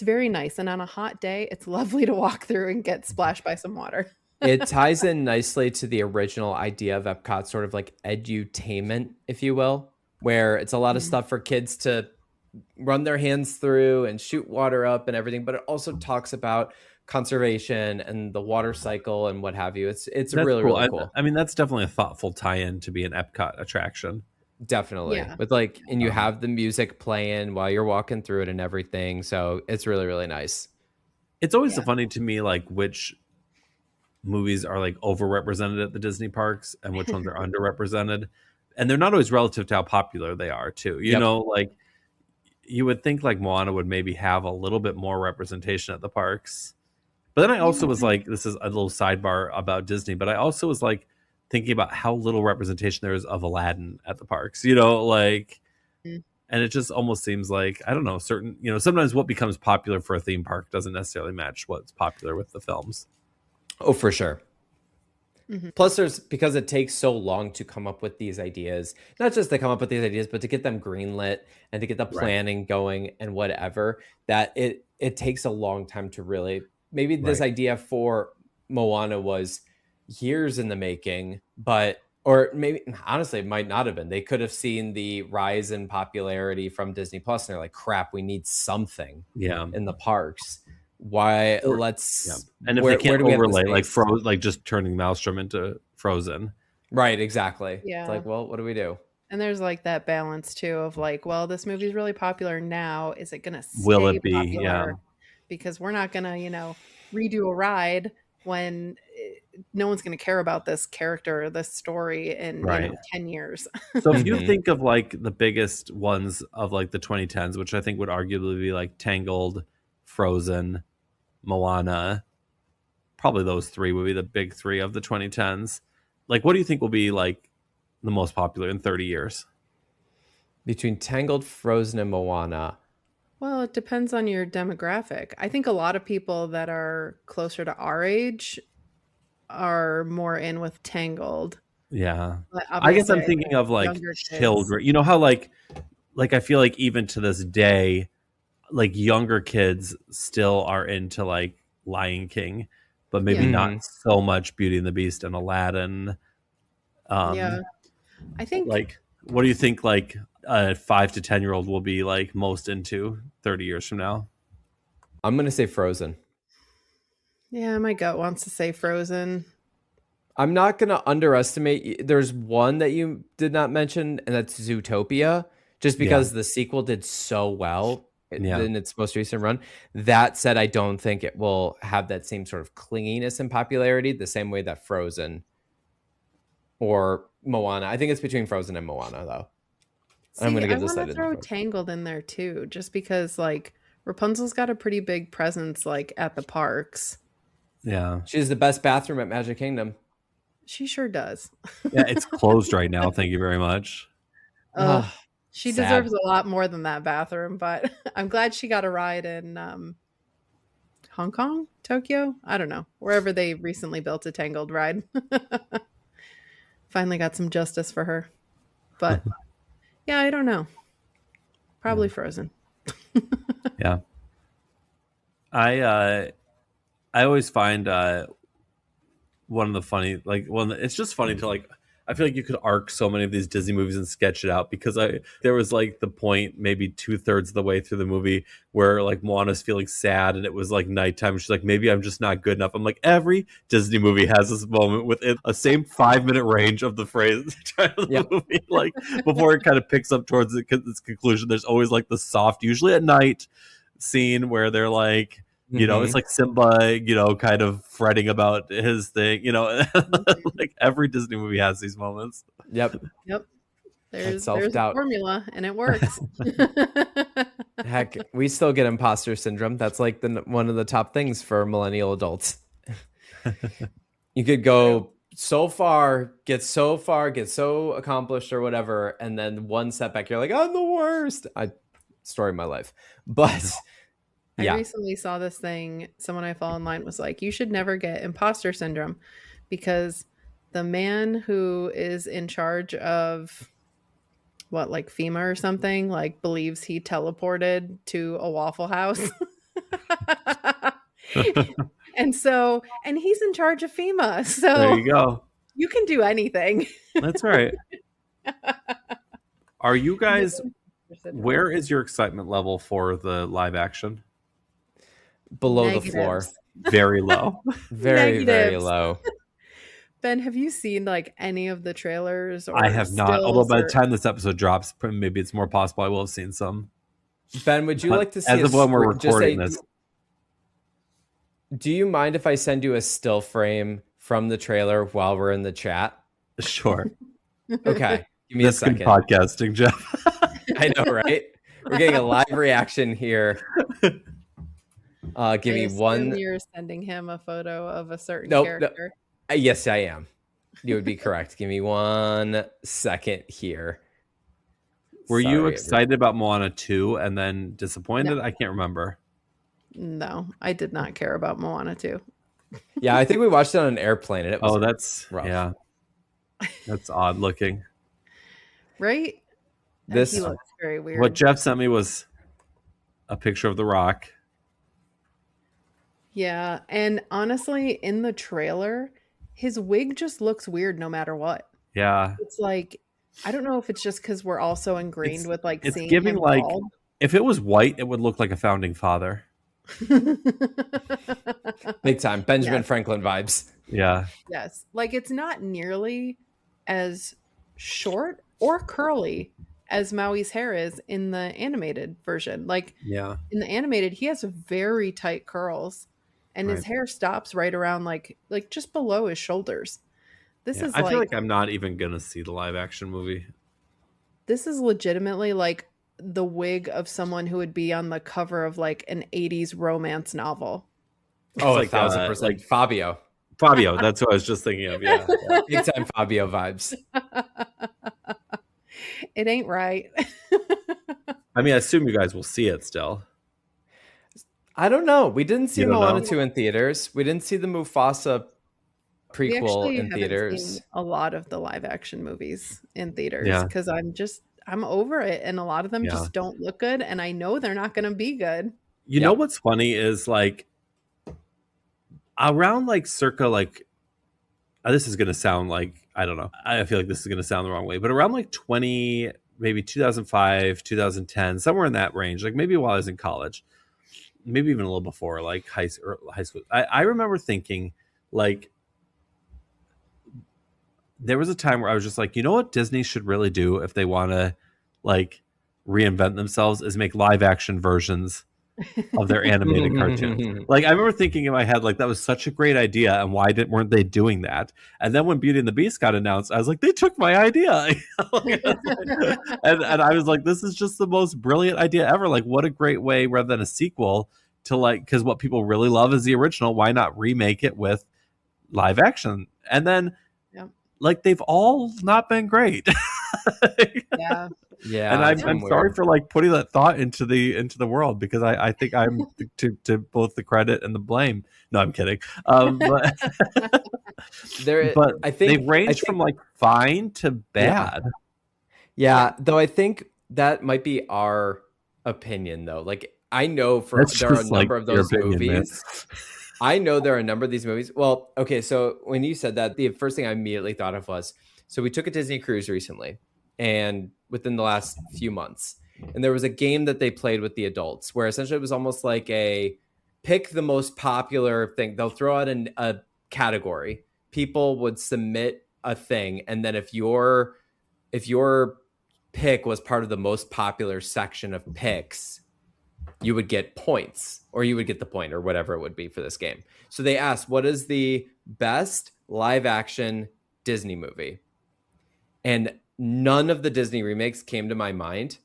very nice. And on a hot day, it's lovely to walk through and get splashed by some water. It ties in nicely to the original idea of Epcot, sort of like edutainment, if you will, where it's a lot of Mhm. stuff for kids to run their hands through and shoot water up and everything, but it also talks about conservation and the water cycle and what have you. It's That's really, cool. really cool. I mean, that's definitely a thoughtful tie-in to be an Epcot attraction. Definitely. Yeah. With like, and you have the music playing while you're walking through it and everything. So it's really, really nice. It's always Yeah. funny to me, like which movies are like overrepresented at the Disney parks and which ones are underrepresented, and they're not always relative to how popular they are too. You Yep. know, like you would think like Moana would maybe have a little bit more representation at the parks. But then I also was like, this is a little sidebar about Disney, but I also was like thinking about how little representation there is of Aladdin at the parks, like, Mm. and it just almost seems like, I don't know, certain, sometimes what becomes popular for a theme park doesn't necessarily match what's popular with the films. Oh, for sure. Mhm. Plus, because it takes so long to come up with these ideas, not just to come up with these ideas, but to get them greenlit and to get the Right. planning going and whatever, that it takes a long time to really, maybe this idea for Moana was years in the making, or maybe honestly, it might not have been. They could have seen the rise in popularity from Disney Plus and they're like, crap, we need something Yeah. in the parks. Why Or- let's Yeah. And if where they can't do we have the overlay like space? like just turning Maelstrom into Frozen. Right, exactly. Yeah. It's like, well, what do we do? And there's like that balance too of like, well, this movie's really popular now. Is it gonna Will stay it be? popular? Yeah. Because we're not gonna, redo a ride when no one's gonna care about this character or this story in Right. 10 years. So if you Mhm. think of like the biggest ones of like the 2010s, which I think would arguably be like Tangled, Frozen, Moana, probably those three would be the big three of the 2010s. Like, what do you think will be like the most popular in 30 years? Between Tangled, Frozen, and Moana. Well, it depends on your demographic. I think a lot of people that are closer to our age are more in with Tangled. Yeah. But I guess I'm obviously, thinking of like younger kids- children. You know how like I feel like even to this day, like younger kids still are into like Lion King, but maybe Yeah. not so much Beauty and the Beast and Aladdin. Yeah. I think Like, what do you think like a 5 to 10-year-old will be like most into 30 years from now? I'm gonna say Frozen. Yeah, my gut wants to say Frozen. I'm not gonna underestimate. There's one that you did not mention, and that's Zootopia. Just because the sequel did so well in its most recent run. That said, I don't think it will have that same sort of clinginess and popularity the same way that Frozen or Moana. I think it's between Frozen and Moana, though. See, I'm gonna give I this want side to to throw Frozen. Tangled in there too, just because like Rapunzel's got a pretty big presence like at the parks. Yeah. She's the best bathroom at Magic Kingdom. She sure does. Yeah, it's closed right now. Thank you very much. Oh, she sad. deserves a lot more than that bathroom, but I'm glad she got a ride in Hong Kong, Tokyo. I don't know, wherever they recently built a Tangled ride. Finally got some justice for her. But yeah, I don't know. Probably Frozen. Yeah. I always find one of the funny, like, it's just funny to like, I feel like you could arc so many of these Disney movies and sketch it out, because there was like the point maybe 2/3 of the way through the movie where like Moana's feeling sad and it was like nighttime. She's like, maybe I'm just not good enough. I'm like, every Disney movie has this moment within a same 5-minute range of the phrase of the movie, like before it kind of picks up towards its conclusion. There's always like the soft, usually at night, scene where they're like, you know, it's like Simba, you know, kind of fretting about his thing, you know, like every Disney movie has these moments. Yep. There's a formula, and it works. Heck, we still get imposter syndrome. That's like one of the top things for millennial adults. You could go so get so accomplished or whatever, and then one setback, you're like, I'm the worst. Story of my life. But I recently saw this thing. Someone I follow online was like, you should never get imposter syndrome, because the man who is in charge of like FEMA or something, like believes he teleported to a Waffle House. and he's in charge of FEMA. So there you go. You can do anything. That's right. Are you guys, where is your excitement level for the live action? Below Negatives. The floor. Very low. Very low. Ben, have you seen like any of the trailers? Or I have not. Although by the time this episode drops, maybe it's more possible I will have seen some. Ben, would you like to see as of when we're recording this? Do you mind if I send you a still frame from the trailer while we're in the chat? Sure. Okay. Give me a second. Good podcasting, Geoff. I know, right? We're getting a live reaction here. Give me one. You're sending him a photo of a certain character. No. Yes, I am. You would be correct. Give me 1 second here. Were you excited about Moana 2 and then disappointed? No. I can't remember. No, I did not care about Moana 2. Yeah, I think we watched it on an airplane. And it was that's rough. Yeah. That's odd looking. Right? He looks very weird. What Geoff sent me was a picture of The Rock. Yeah, and honestly, in the trailer, his wig just looks weird no matter what. Yeah. It's like, I don't know if it's just because we're all so ingrained with like it's seeing giving him like bald. If it was white, it would look like a founding father. Big time. Benjamin Franklin vibes. Yeah. Yes. Like it's not nearly as short or curly as Maui's hair is in the animated version. Like in the animated, he has very tight curls. And his hair stops right around like just below his shoulders. I feel like I'm not even gonna see the live action movie. This is legitimately like the wig of someone who would be on the cover of like an 80s romance novel. Oh, like 1,000%. Like Fabio. Fabio, that's what I was just thinking of. Yeah. Big time Fabio vibes. It ain't right. I mean, I assume you guys will see it still. I don't know. We didn't see Moana 2 in theaters. We didn't see the Mufasa prequel in theaters. Seen a lot of the live action movies in theaters because I'm over it, and a lot of them just don't look good, and I know they're not going to be good. You know what's funny is like around like circa like this is going to sound like, I don't know. I feel like this is going to sound the wrong way, but around like 2005, 2010, somewhere in that range, like maybe while I was in college, maybe even a little before, like high school. I remember thinking, like, there was a time where I was just like, you know what Disney should really do if they want to, like, reinvent themselves is make live action versions of their animated cartoons. Like, I remember thinking in my head, like, that was such a great idea, and why weren't they doing that? And then when Beauty and the Beast got announced, I was like, they took my idea. and I was like, this is just the most brilliant idea ever. Like, what a great way, rather than a sequel, to like, because what people really love is the original. Why not remake it with live action? And then, like, they've all not been great. Yeah, and I'm sorry for like putting that thought into the world, because I think I'm to both the credit and the blame. No, I'm kidding. But I think they range from like fine to bad. Yeah, though I think that might be our opinion though. Like, I know there are a number of those movies. I know there are a number of these movies. Well, okay, so when you said that, the first thing I immediately thought of was So we took a Disney cruise recently, and within the last few months, and there was a game that they played with the adults where essentially it was almost like a pick the most popular thing. They'll throw out a category. People would submit a thing, and then if your pick was part of the most popular section of picks, you would get points, or you would get the point, or whatever it would be for this game. So they asked, what is the best live action Disney movie? And none of the Disney remakes came to my mind.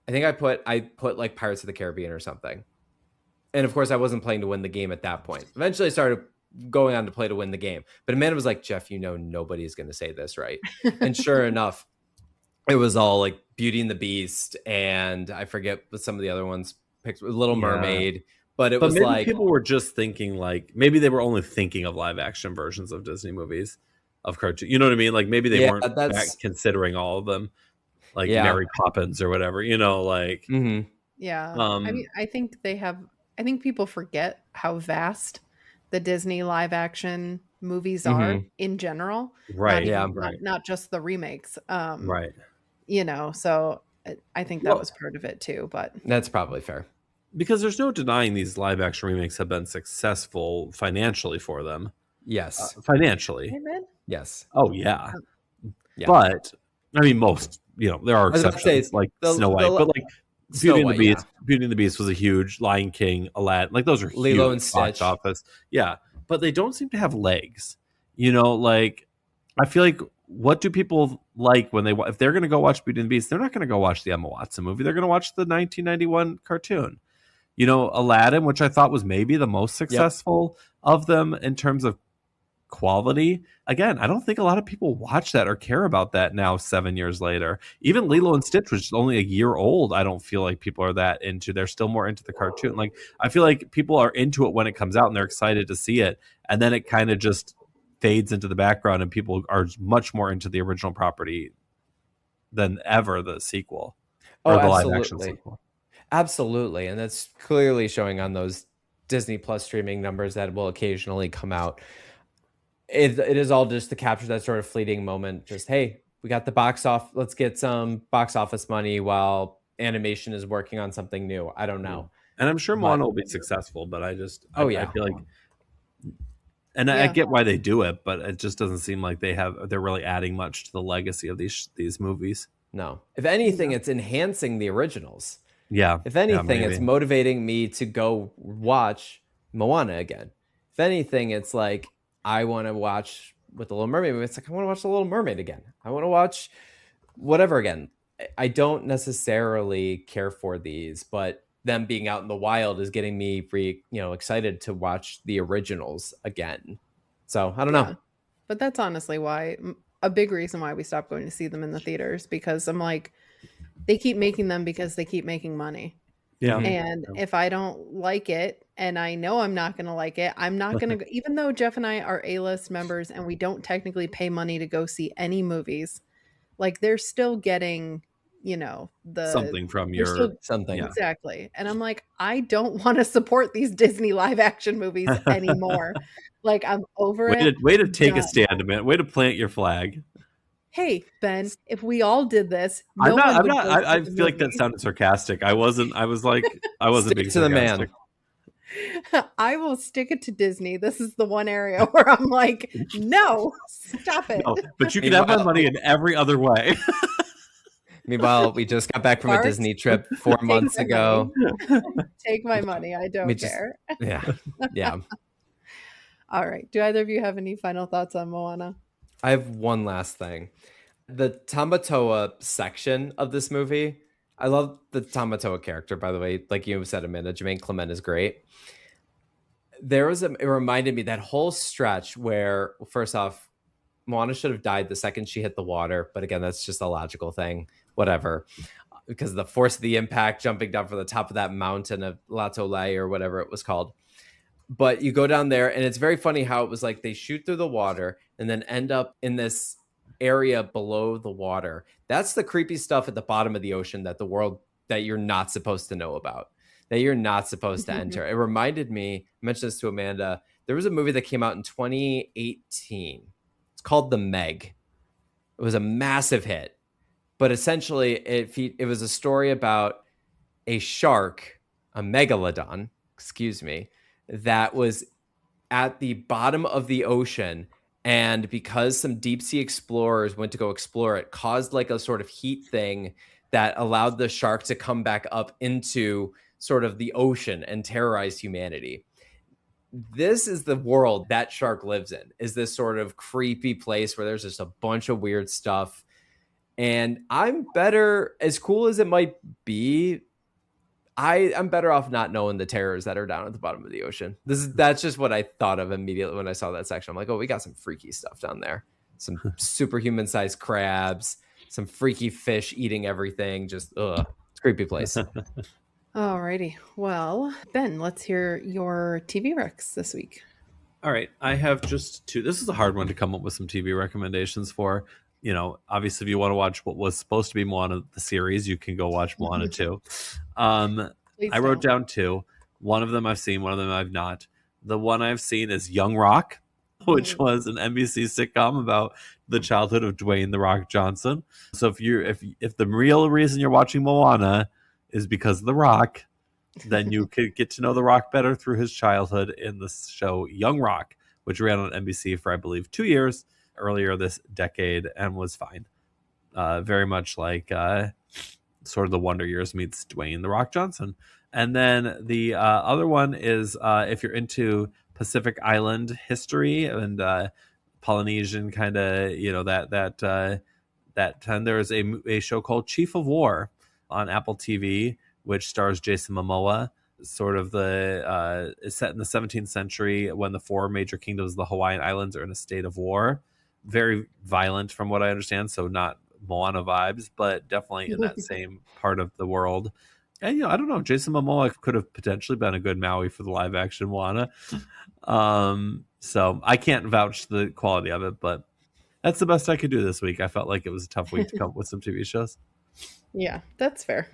I think I put like Pirates of the Caribbean or something. And of course I wasn't playing to win the game at that point. Eventually I started going on to play to win the game. But Amanda was like, Geoff, nobody's going to say this right. And sure enough, it was all like Beauty and the Beast, and I forget what some of the other ones picked, Little Mermaid. But was maybe like people were just thinking like maybe they were only thinking of live action versions of Disney movies of cartoon. You know what I mean? Like maybe they weren't considering all of them, like Mary Poppins or whatever. Like yeah. I mean, I think people forget how vast the Disney live action movies are in general, right? Not just the remakes, right? So I think that was part of it too. But that's probably fair. Because there's no denying these live action remakes have been successful financially for them. Yes. Financially. Amen. Yes. Oh, yeah. But, I mean, most, there are exceptions like Snow White. But, like, Beauty and the Beast was a huge, Lion King, Aladdin. Like, those are huge Lilo and Stitch. Box office. Yeah. But they don't seem to have legs. Like, I feel like, what do people like when if they're going to go watch Beauty and the Beast, they're not going to go watch the Emma Watson movie. They're going to watch the 1991 cartoon. Aladdin, which I thought was maybe the most successful of them in terms of quality. Again, I don't think a lot of people watch that or care about that now 7 years later. Even Lilo and Stitch, which is only a year old, I don't feel like people are that into. They're still more into the cartoon. Like, I feel like people are into it when it comes out and they're excited to see it. And then it kind of just fades into the background and people are much more into the original property than ever the sequel. Or the live action sequel. Absolutely. And that's clearly showing on those Disney Plus streaming numbers that will occasionally come out. It is all just to capture that sort of fleeting moment. Just, hey, we got the box off. Let's get some box office money while animation is working on something new. I don't know. And I'm sure Moana will be successful, but I feel like, and I get why they do it, but it just doesn't seem like they're really adding much to the legacy of these movies. No. If anything, it's enhancing the originals. Yeah. If anything, it's motivating me to go watch Moana again. If anything, it's like I want to watch with the Little Mermaid. It's like I want to watch the Little Mermaid again. I want to watch whatever again. I don't necessarily care for these, but them being out in the wild is getting me excited to watch the originals again. So I don't know. But that's honestly why a big reason why we stopped going to see them in the theaters, because I'm like, they keep making them because they keep making money. Yeah. And if I don't like it, and I know I'm not going to like it, I'm not going to, even though Geoff and I are A-list members and we don't technically pay money to go see any movies, like they're still getting, something from your something. Exactly. And I'm like, I don't want to support these Disney live action movies anymore. Like, I'm over it. Way to take a stand a minute. Way to plant your flag. Hey, Ben, if we all did this, I feel like that sounded sarcastic. I wasn't being to the man. I will stick it to Disney. This is the one area where I'm like, no, stop it. No, but you can have my money in every other way. Meanwhile, we just got back from a Disney trip 4 months ago. Take my money. I don't care. Yeah. All right. Do either of you have any final thoughts on Moana? I have one last thing. The Tamatoa section of this movie, I love the Tamatoa character, by the way. Like you said, Amanda, Jermaine Clement is great. It reminded me that whole stretch where, first off, Moana should have died the second she hit the water. But again, that's just a logical thing. Whatever. Because of the force of the impact jumping down from the top of that mountain of Latolai or whatever it was called. But you go down there, and it's very funny how it was like they shoot through the water and then end up in this area below the water. That's the creepy stuff at the bottom of the ocean that you're not supposed to know about, that you're not supposed to enter. It reminded me, I mentioned this to Amanda, there was a movie that came out in 2018. It's called The Meg. It was a massive hit, but essentially it was a story about a shark, a megalodon, excuse me, that was at the bottom of the ocean. And because some deep sea explorers went to go explore it, caused like a sort of heat thing that allowed the shark to come back up into sort of the ocean and terrorize humanity. This is the world that shark lives in, is this sort of creepy place where there's just a bunch of weird stuff. And I'm better, as cool as it might be, I'm better off not knowing the terrors that are down at the bottom of the ocean. That's just what I thought of immediately when I saw that section. I'm like, oh, we got some freaky stuff down there. Some superhuman sized crabs, some freaky fish eating everything. Just it's a creepy place. Alrighty. Well, Ben, let's hear your TV recs this week. All right. I have just two. This is a hard one to come up with some TV recommendations for. Obviously, if you want to watch what was supposed to be Moana, the series, you can go watch Moana 2. I wrote down two. One of them I've seen, one of them I've not. The one I've seen is Young Rock, which was an NBC sitcom about the childhood of Dwayne "The Rock" Johnson. So if the real reason you're watching Moana is because of The Rock, then you could get to know The Rock better through his childhood in the show Young Rock, which ran on NBC for, I believe, 2 years earlier this decade and was fine. Very much like sort of the Wonder Years meets Dwayne "The Rock" Johnson. And then the other one is if you're into Pacific Island history and Polynesian kind of, that time, there's a show called Chief of War on Apple TV, which stars Jason Momoa. Sort of is set in the 17th century when the four major kingdoms of the Hawaiian Islands are in a state of war. Very violent from what I understand, so not Moana vibes, but definitely in that same part of the world. And I don't know, Jason Momoa could have potentially been a good Maui for the live action Moana. So I can't vouch the quality of it, but that's the best I could do this week. I felt like it was a tough week to come up with some TV shows. Yeah, that's fair.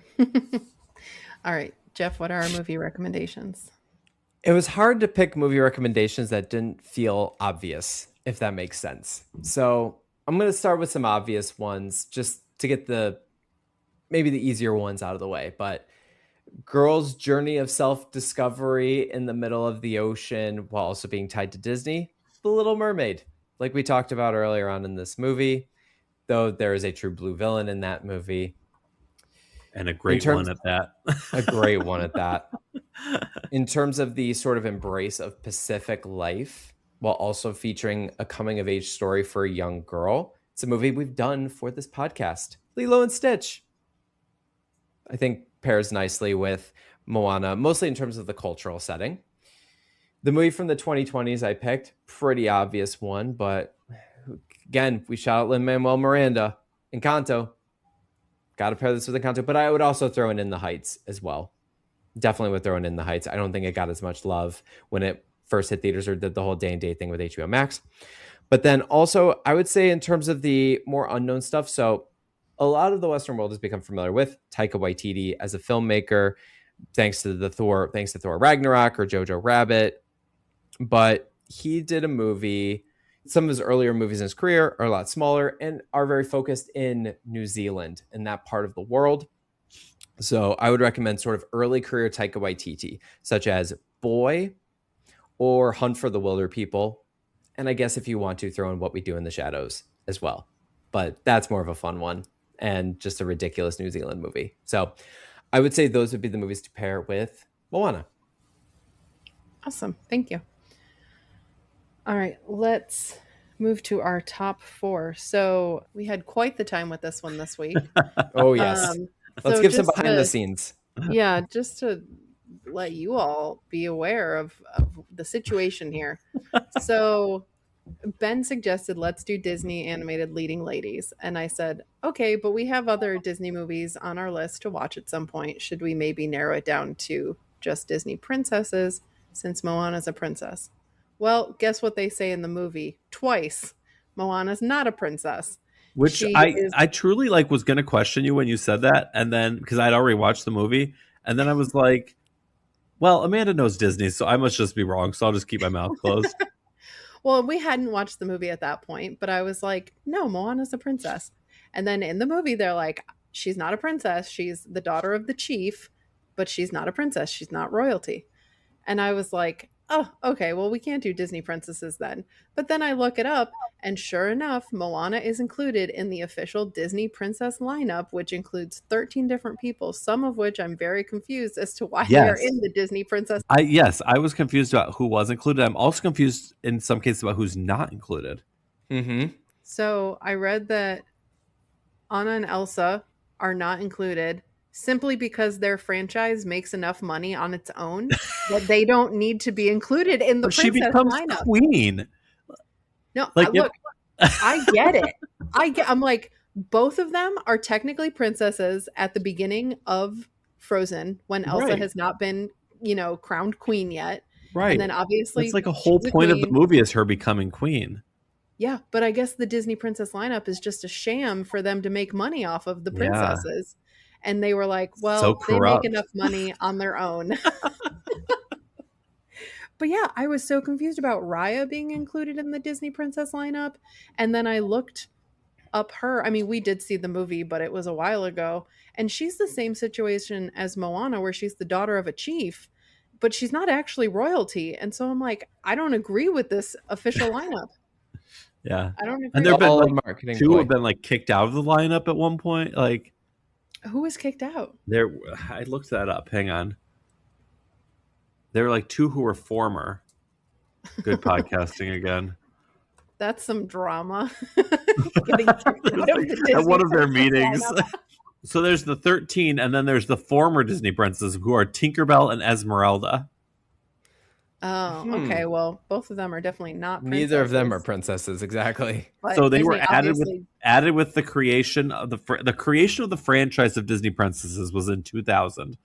All right, Geoff, what are our movie recommendations? It was hard to pick movie recommendations that didn't feel obvious, if that makes sense. So I'm going to start with some obvious ones just to get maybe the easier ones out of the way. But girl's journey of self-discovery in the middle of the ocean while also being tied to Disney, The Little Mermaid, like we talked about earlier on in this movie, though there is a true blue villain in that movie. And a great one at that. A great one at that. In terms of the sort of embrace of Pacific life, while also featuring a coming-of-age story for a young girl, it's a movie we've done for this podcast. Lilo and Stitch, I think, pairs nicely with Moana, mostly in terms of the cultural setting. The movie from the 2020s I picked, pretty obvious one, but again, we shout out Lin-Manuel Miranda, Encanto. Got to pair this with Encanto, but I would also throw in The Heights as well. Definitely would throw in The Heights. I don't think it got as much love when it first hit theaters or did the whole day and date thing with HBO Max. But then also, I would say in terms of the more unknown stuff, so a lot of the Western world has become familiar with Taika Waititi as a filmmaker, thanks to Thor Ragnarok or Jojo Rabbit. But he did a movie. Some of his earlier movies in his career are a lot smaller and are very focused in New Zealand and that part of the world. So I would recommend sort of early career Taika Waititi, such as Boy or Hunt for the Wilder People. And I guess if you want to, throw in What We Do in the Shadows as well. But that's more of a fun one and just a ridiculous New Zealand movie. So I would say those would be the movies to pair with Moana. Awesome. Thank you. All right, let's move to our top 4. So we had quite the time with this one this week. Oh, yes. Let's give some behind the scenes. Yeah, just to let you all be aware of the situation here. So Ben suggested let's do Disney animated leading ladies. And I said, okay, but we have other Disney movies on our list to watch at some point. Should we maybe narrow it down to just Disney princesses since Moana's a princess? Well, guess what they say in the movie? Twice. Moana's not a princess. Which I truly was going to question you when you said that. And then, because I'd already watched the movie. And then I was like, well, Amanda knows Disney, so I must just be wrong. So I'll just keep my mouth closed. Well, we hadn't watched the movie at that point, but I was like, no, Moana's a princess. And then in the movie, they're like, she's not a princess. She's the daughter of the chief, but she's not a princess. She's not royalty. And I was like, oh, okay, well, we can't do Disney princesses then. But then I look it up, and sure enough, Moana is included in the official Disney princess lineup, which includes 13 different people, some of which I'm very confused as to why they are Yes. in the Disney princess. I was confused about who was included. I'm also confused in some cases about who's not included. Mm-hmm. So I read that Anna and Elsa are not included simply because their franchise makes enough money on its own that they don't need to be included in the But she princess becomes lineup. queen. No, Like, look, I get it. I'm like, both of them are technically princesses at the beginning of Frozen when Elsa Right. has not been, crowned queen yet. Right. And then obviously it's like a whole she's point of the queen. movie is her becoming queen. Yeah, but I guess the Disney princess lineup is just a sham for them to make money off of the Yeah. princesses. And they were like, well, So they make corrupt. enough money on their own. But yeah, I was so confused about Raya being included in the Disney princess lineup. And then I looked up her. I mean, we did see the movie, but it was a while ago. And she's the same situation as Moana, where she's the daughter of a chief, but she's not actually royalty. And so I'm like, I don't agree with this official lineup. Yeah. I don't agree. And there have been All a like marketing two ploy. have been like kicked out of the lineup at one point. Like Who was kicked out? I looked that up. Hang on. There were like two who were former. Good podcasting again. That's some drama. Getting kicked out of the At Disney one of their princess meetings. lineup. So there's the 13, and then there's the former Disney princesses who are Tinkerbell and Esmeralda. Oh, okay. Well, both of them are definitely not princesses. Neither of them are princesses, exactly. But So they Disney were obviously- added with the creation of the creation of the franchise of Disney princesses was in 2000.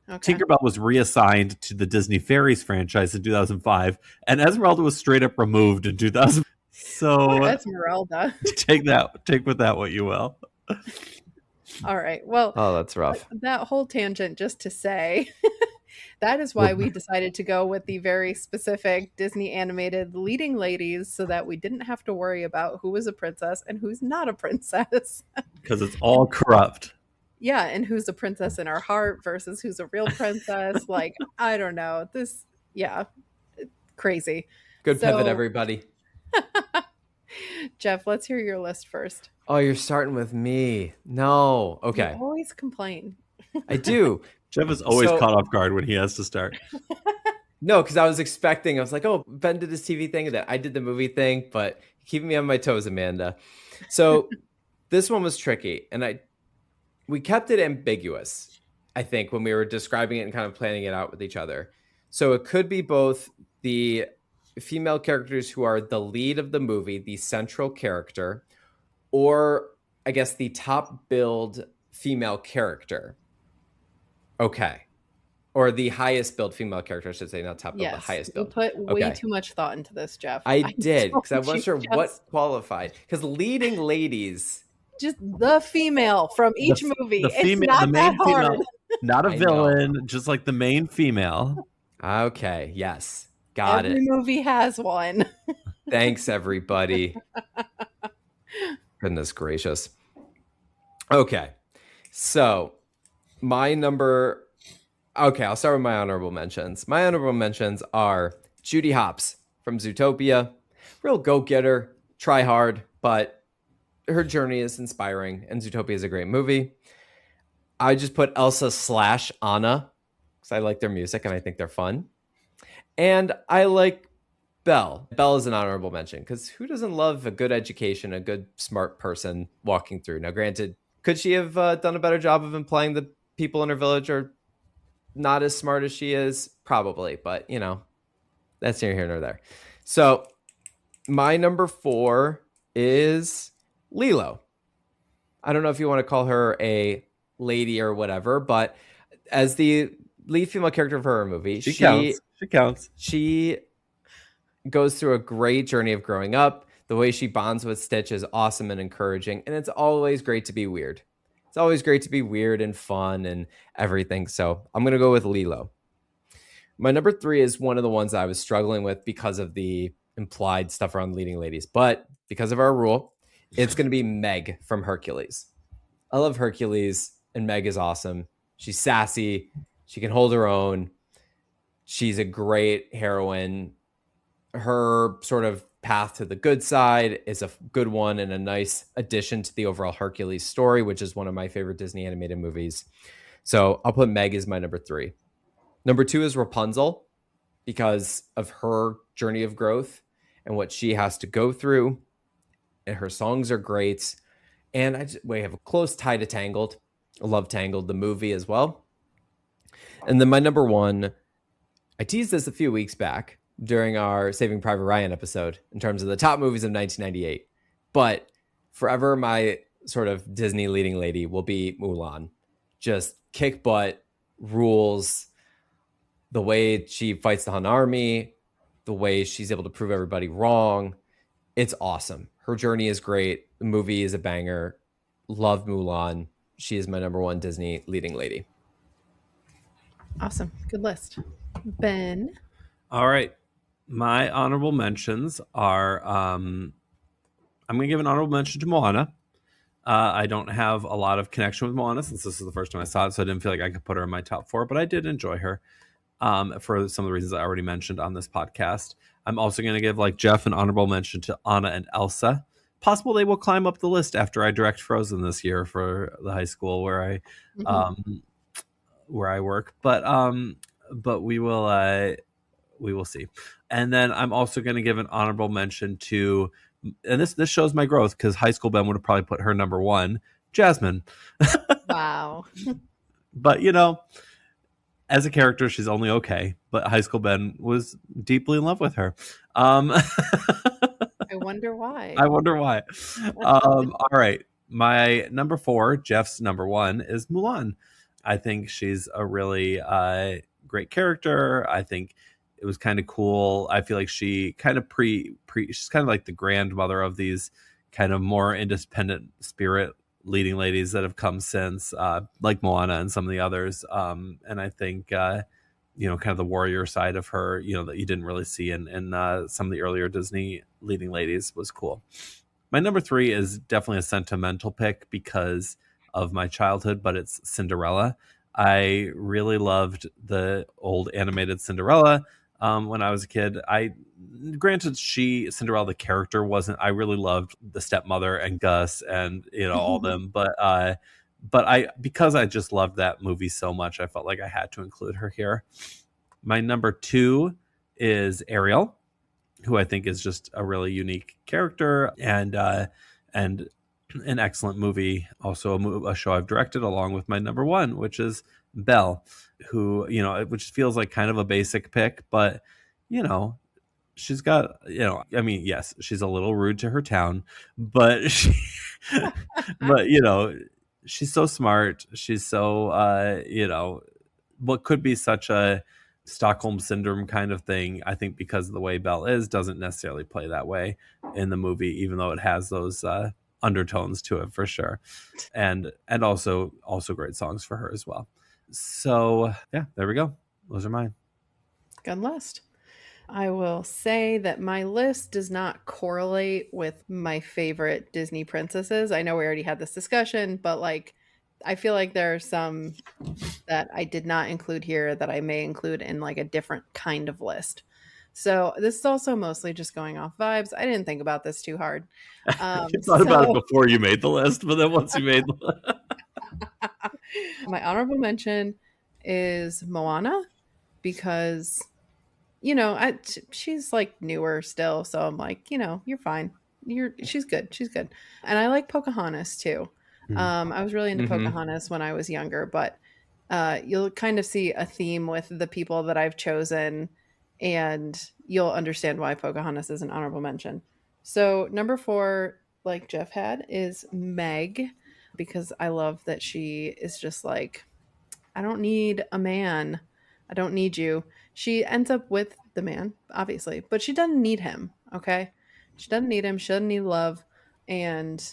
Okay. Tinkerbell was reassigned to the Disney Fairies franchise in 2005, and Esmeralda was straight up removed in 2000. So Esmeralda. take with that what you will. All right. Well, Oh, that's rough. that whole tangent just to say that is why we decided to go with the very specific Disney animated leading ladies so that we didn't have to worry about who was a princess and who's not a princess. Because it's all corrupt. Yeah, and who's a princess in our heart versus who's a real princess. Like, I don't know. Crazy. Good So- pivot, everybody. Geoff, let's hear your list first. Oh, you're starting with me. No. Okay. You always complain. I do. Jeff is always So- caught off guard when he has to start. No, because I was like, oh, Ben did his TV thing, and then I did the movie thing, but keeping me on my toes, Amanda. So this one was tricky, and we kept it ambiguous, I think, when we were describing it and kind of planning it out with each other. So it could be both the female characters who are the lead of the movie, the central character, or I guess the top billed female character. Okay. Or the highest billed female character, I should say, not top billed, the highest you billed. put way Okay. too much thought into this, Geoff. I did, because I told wasn't you sure what just- qualified. Because leading ladies, Just the female from each movie. The female, it's not the main that hard. female, not a I know. villain, just like the main female. okay, yes, got Every it. movie has one. Thanks, everybody. Goodness gracious. Okay, so I'll start with my honorable mentions. My honorable mentions are Judy Hopps from Zootopia, real go-getter, try hard, but her journey is inspiring, and Zootopia is a great movie. I just put Elsa / Anna because I like their music and I think they're fun. And I like Belle. Belle is an honorable mention because who doesn't love a good education, a good smart person walking through? Now, granted, could she have done a better job of implying the people in her village are not as smart as she is? Probably, but that's neither here nor there. So my number 4 is Lilo. I don't know if you want to call her a lady or whatever, but as the lead female character of her movie, She counts. She goes through a great journey of growing up. The way she bonds with Stitch is awesome and encouraging, and it's always great to be weird. It's always great to be weird and fun and everything. So I'm going to go with Lilo. My number 3 is one of the ones I was struggling with because of the implied stuff around leading ladies. But because of our rule, it's going to be Meg from Hercules. I love Hercules, and Meg is awesome. She's sassy. She can hold her own. She's a great heroine. Her sort of path to the good side is a good one and a nice addition to the overall Hercules story, which is one of my favorite Disney animated movies. So I'll put Meg as my number 3. Number 2 is Rapunzel, because of her journey of growth and what she has to go through. And her songs are great. And we have a close tie to Tangled. I love Tangled, the movie as well. And then my number 1, I teased this a few weeks back during our Saving Private Ryan episode in terms of the top movies of 1998. But forever, my sort of Disney leading lady will be Mulan. Just kick butt, rules, the way she fights the Han army, the way she's able to prove everybody wrong. It's awesome. Her journey is great. The movie is a banger. Love Mulan. She is my number 1 Disney leading lady. Awesome. Good list. Ben. All right. My honorable mentions are I'm going to give an honorable mention to Moana. I don't have a lot of connection with Moana since this is the first time I saw it, so I didn't feel like I could put her in my top 4, but I did enjoy her for some of the reasons I already mentioned on this podcast. I'm also going to give, like Geoff, an honorable mention to Anna and Elsa. Possible they will climb up the list after I direct Frozen this year for the high school where I work, but we will see. And then I'm also going to give an honorable mention to, and this shows my growth because high school Ben would have probably put her number 1, Jasmine. Wow. But as a character, she's only okay. But high school Ben was deeply in love with her. I wonder why. All right. My number 4, Geoff's number 1, is Mulan. I think she's a really great character. I think it was kind of cool. I feel like she kind of she's kind of like the grandmother of these kind of more independent spirit leading ladies that have come since, like Moana and some of the others. And I think, kind of the warrior side of her, that you didn't really see in some of the earlier Disney leading ladies was cool. My number 3 is definitely a sentimental pick because of my childhood, but it's Cinderella. I really loved the old animated Cinderella. When I was a kid, granted Cinderella the character wasn't. I really loved the stepmother and Gus and all them, but because I just loved that movie so much, I felt like I had to include her here. My number 2 is Ariel, who I think is just a really unique character and an excellent movie. Also a show I've directed along with my number 1, which is Belle, who, which feels like kind of a basic pick, but, she's got, yes, she's a little rude to her town, but she's so smart. She's so, what could be such a Stockholm syndrome kind of thing, I think because of the way Belle is, doesn't necessarily play that way in the movie, even though it has those undertones to it for sure. And also great songs for her as well. So yeah, there we go. Those are mine. Good list. I will say that my list does not correlate with my favorite Disney princesses. I know we already had this discussion, but I feel like there are some that I did not include here that I may include in a different kind of list. So this is also mostly just going off vibes. I didn't think about this too hard. You thought about it before you made the list, but then once you made the list. My honorable mention is Moana because, she's newer still. So I'm you're fine. She's good. She's good. And I like Pocahontas too. I was really into Pocahontas when I was younger, but you'll kind of see a theme with the people that I've chosen and you'll understand why Pocahontas is an honorable mention. So number 4, like Geoff had, is Meg, because I love that she is just I don't need a man. I don't need you. She ends up with the man, obviously, but she doesn't need him, okay? She doesn't need him. She doesn't need love, and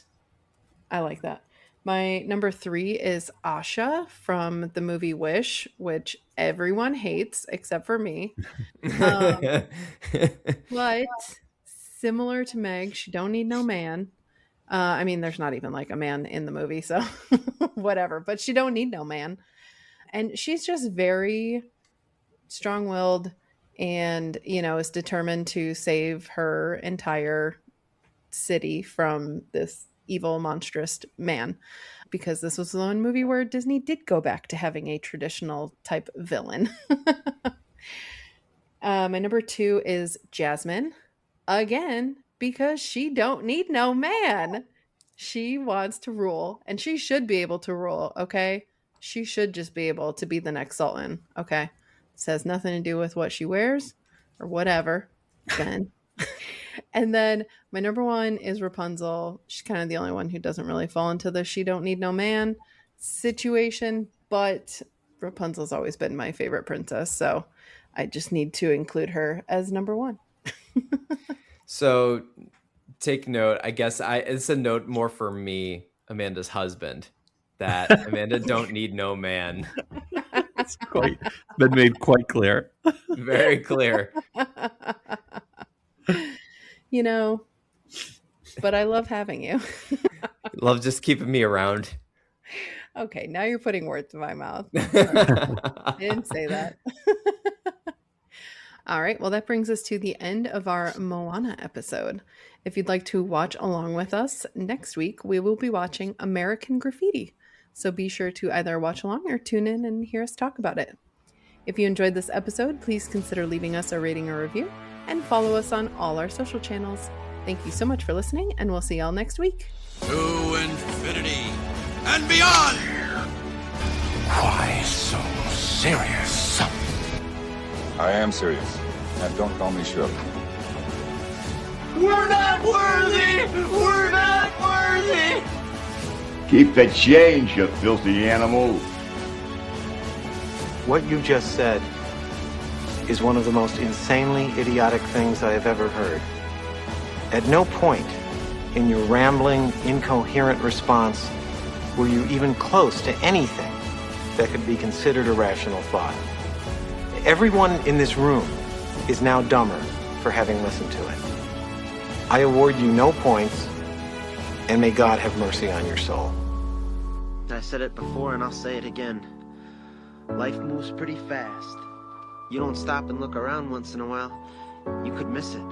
I like that. My number 3 is Asha from the movie Wish, which everyone hates except for me. But similar to Meg. She don't need no man. I mean, there's not even like a man in the movie, so whatever. But she don't need no man. And she's just very strong-willed and, you know, is determined to save her entire city from this evil, monstrous man. Because this was the one movie where Disney did go back to having a traditional type villain. My number 2 is Jasmine. Again, because she don't need no man. She wants to rule, and she should be able to rule, okay? She should just be able to be the next sultan, okay? This has nothing to do with what she wears or whatever, Ben. And then my number 1 is Rapunzel. She's kind of the only one who doesn't really fall into the she don't need no man situation, but Rapunzel's always been my favorite princess, so I just need to include her as number 1. So take note. I guess it's a note more for me, Amanda's husband, that Amanda don't need no man. It's been made quite clear. Very clear. You know, but I love having you. Love just keeping me around. Okay, now you're putting words in my mouth. I didn't say that. All right, well, that brings us to the end of our Moana episode. If you'd like to watch along with us, next week we will be watching American Graffiti. So be sure to either watch along or tune in and hear us talk about it. If you enjoyed this episode, please consider leaving us a rating or review and follow us on all our social channels. Thank you so much for listening, and we'll see y'all next week. To infinity and beyond! Why so serious? I am serious. And don't call me Shirley. We're not worthy! We're not worthy! Keep the change, you filthy animal. What you just said is one of the most insanely idiotic things I have ever heard. At no point in your rambling, incoherent response were you even close to anything that could be considered a rational thought. Everyone in this room is now dumber for having listened to it. I award you no points, and may God have mercy on your soul. I said it before and I'll say it again. Life moves pretty fast. You don't stop and look around once in a while, you could miss it.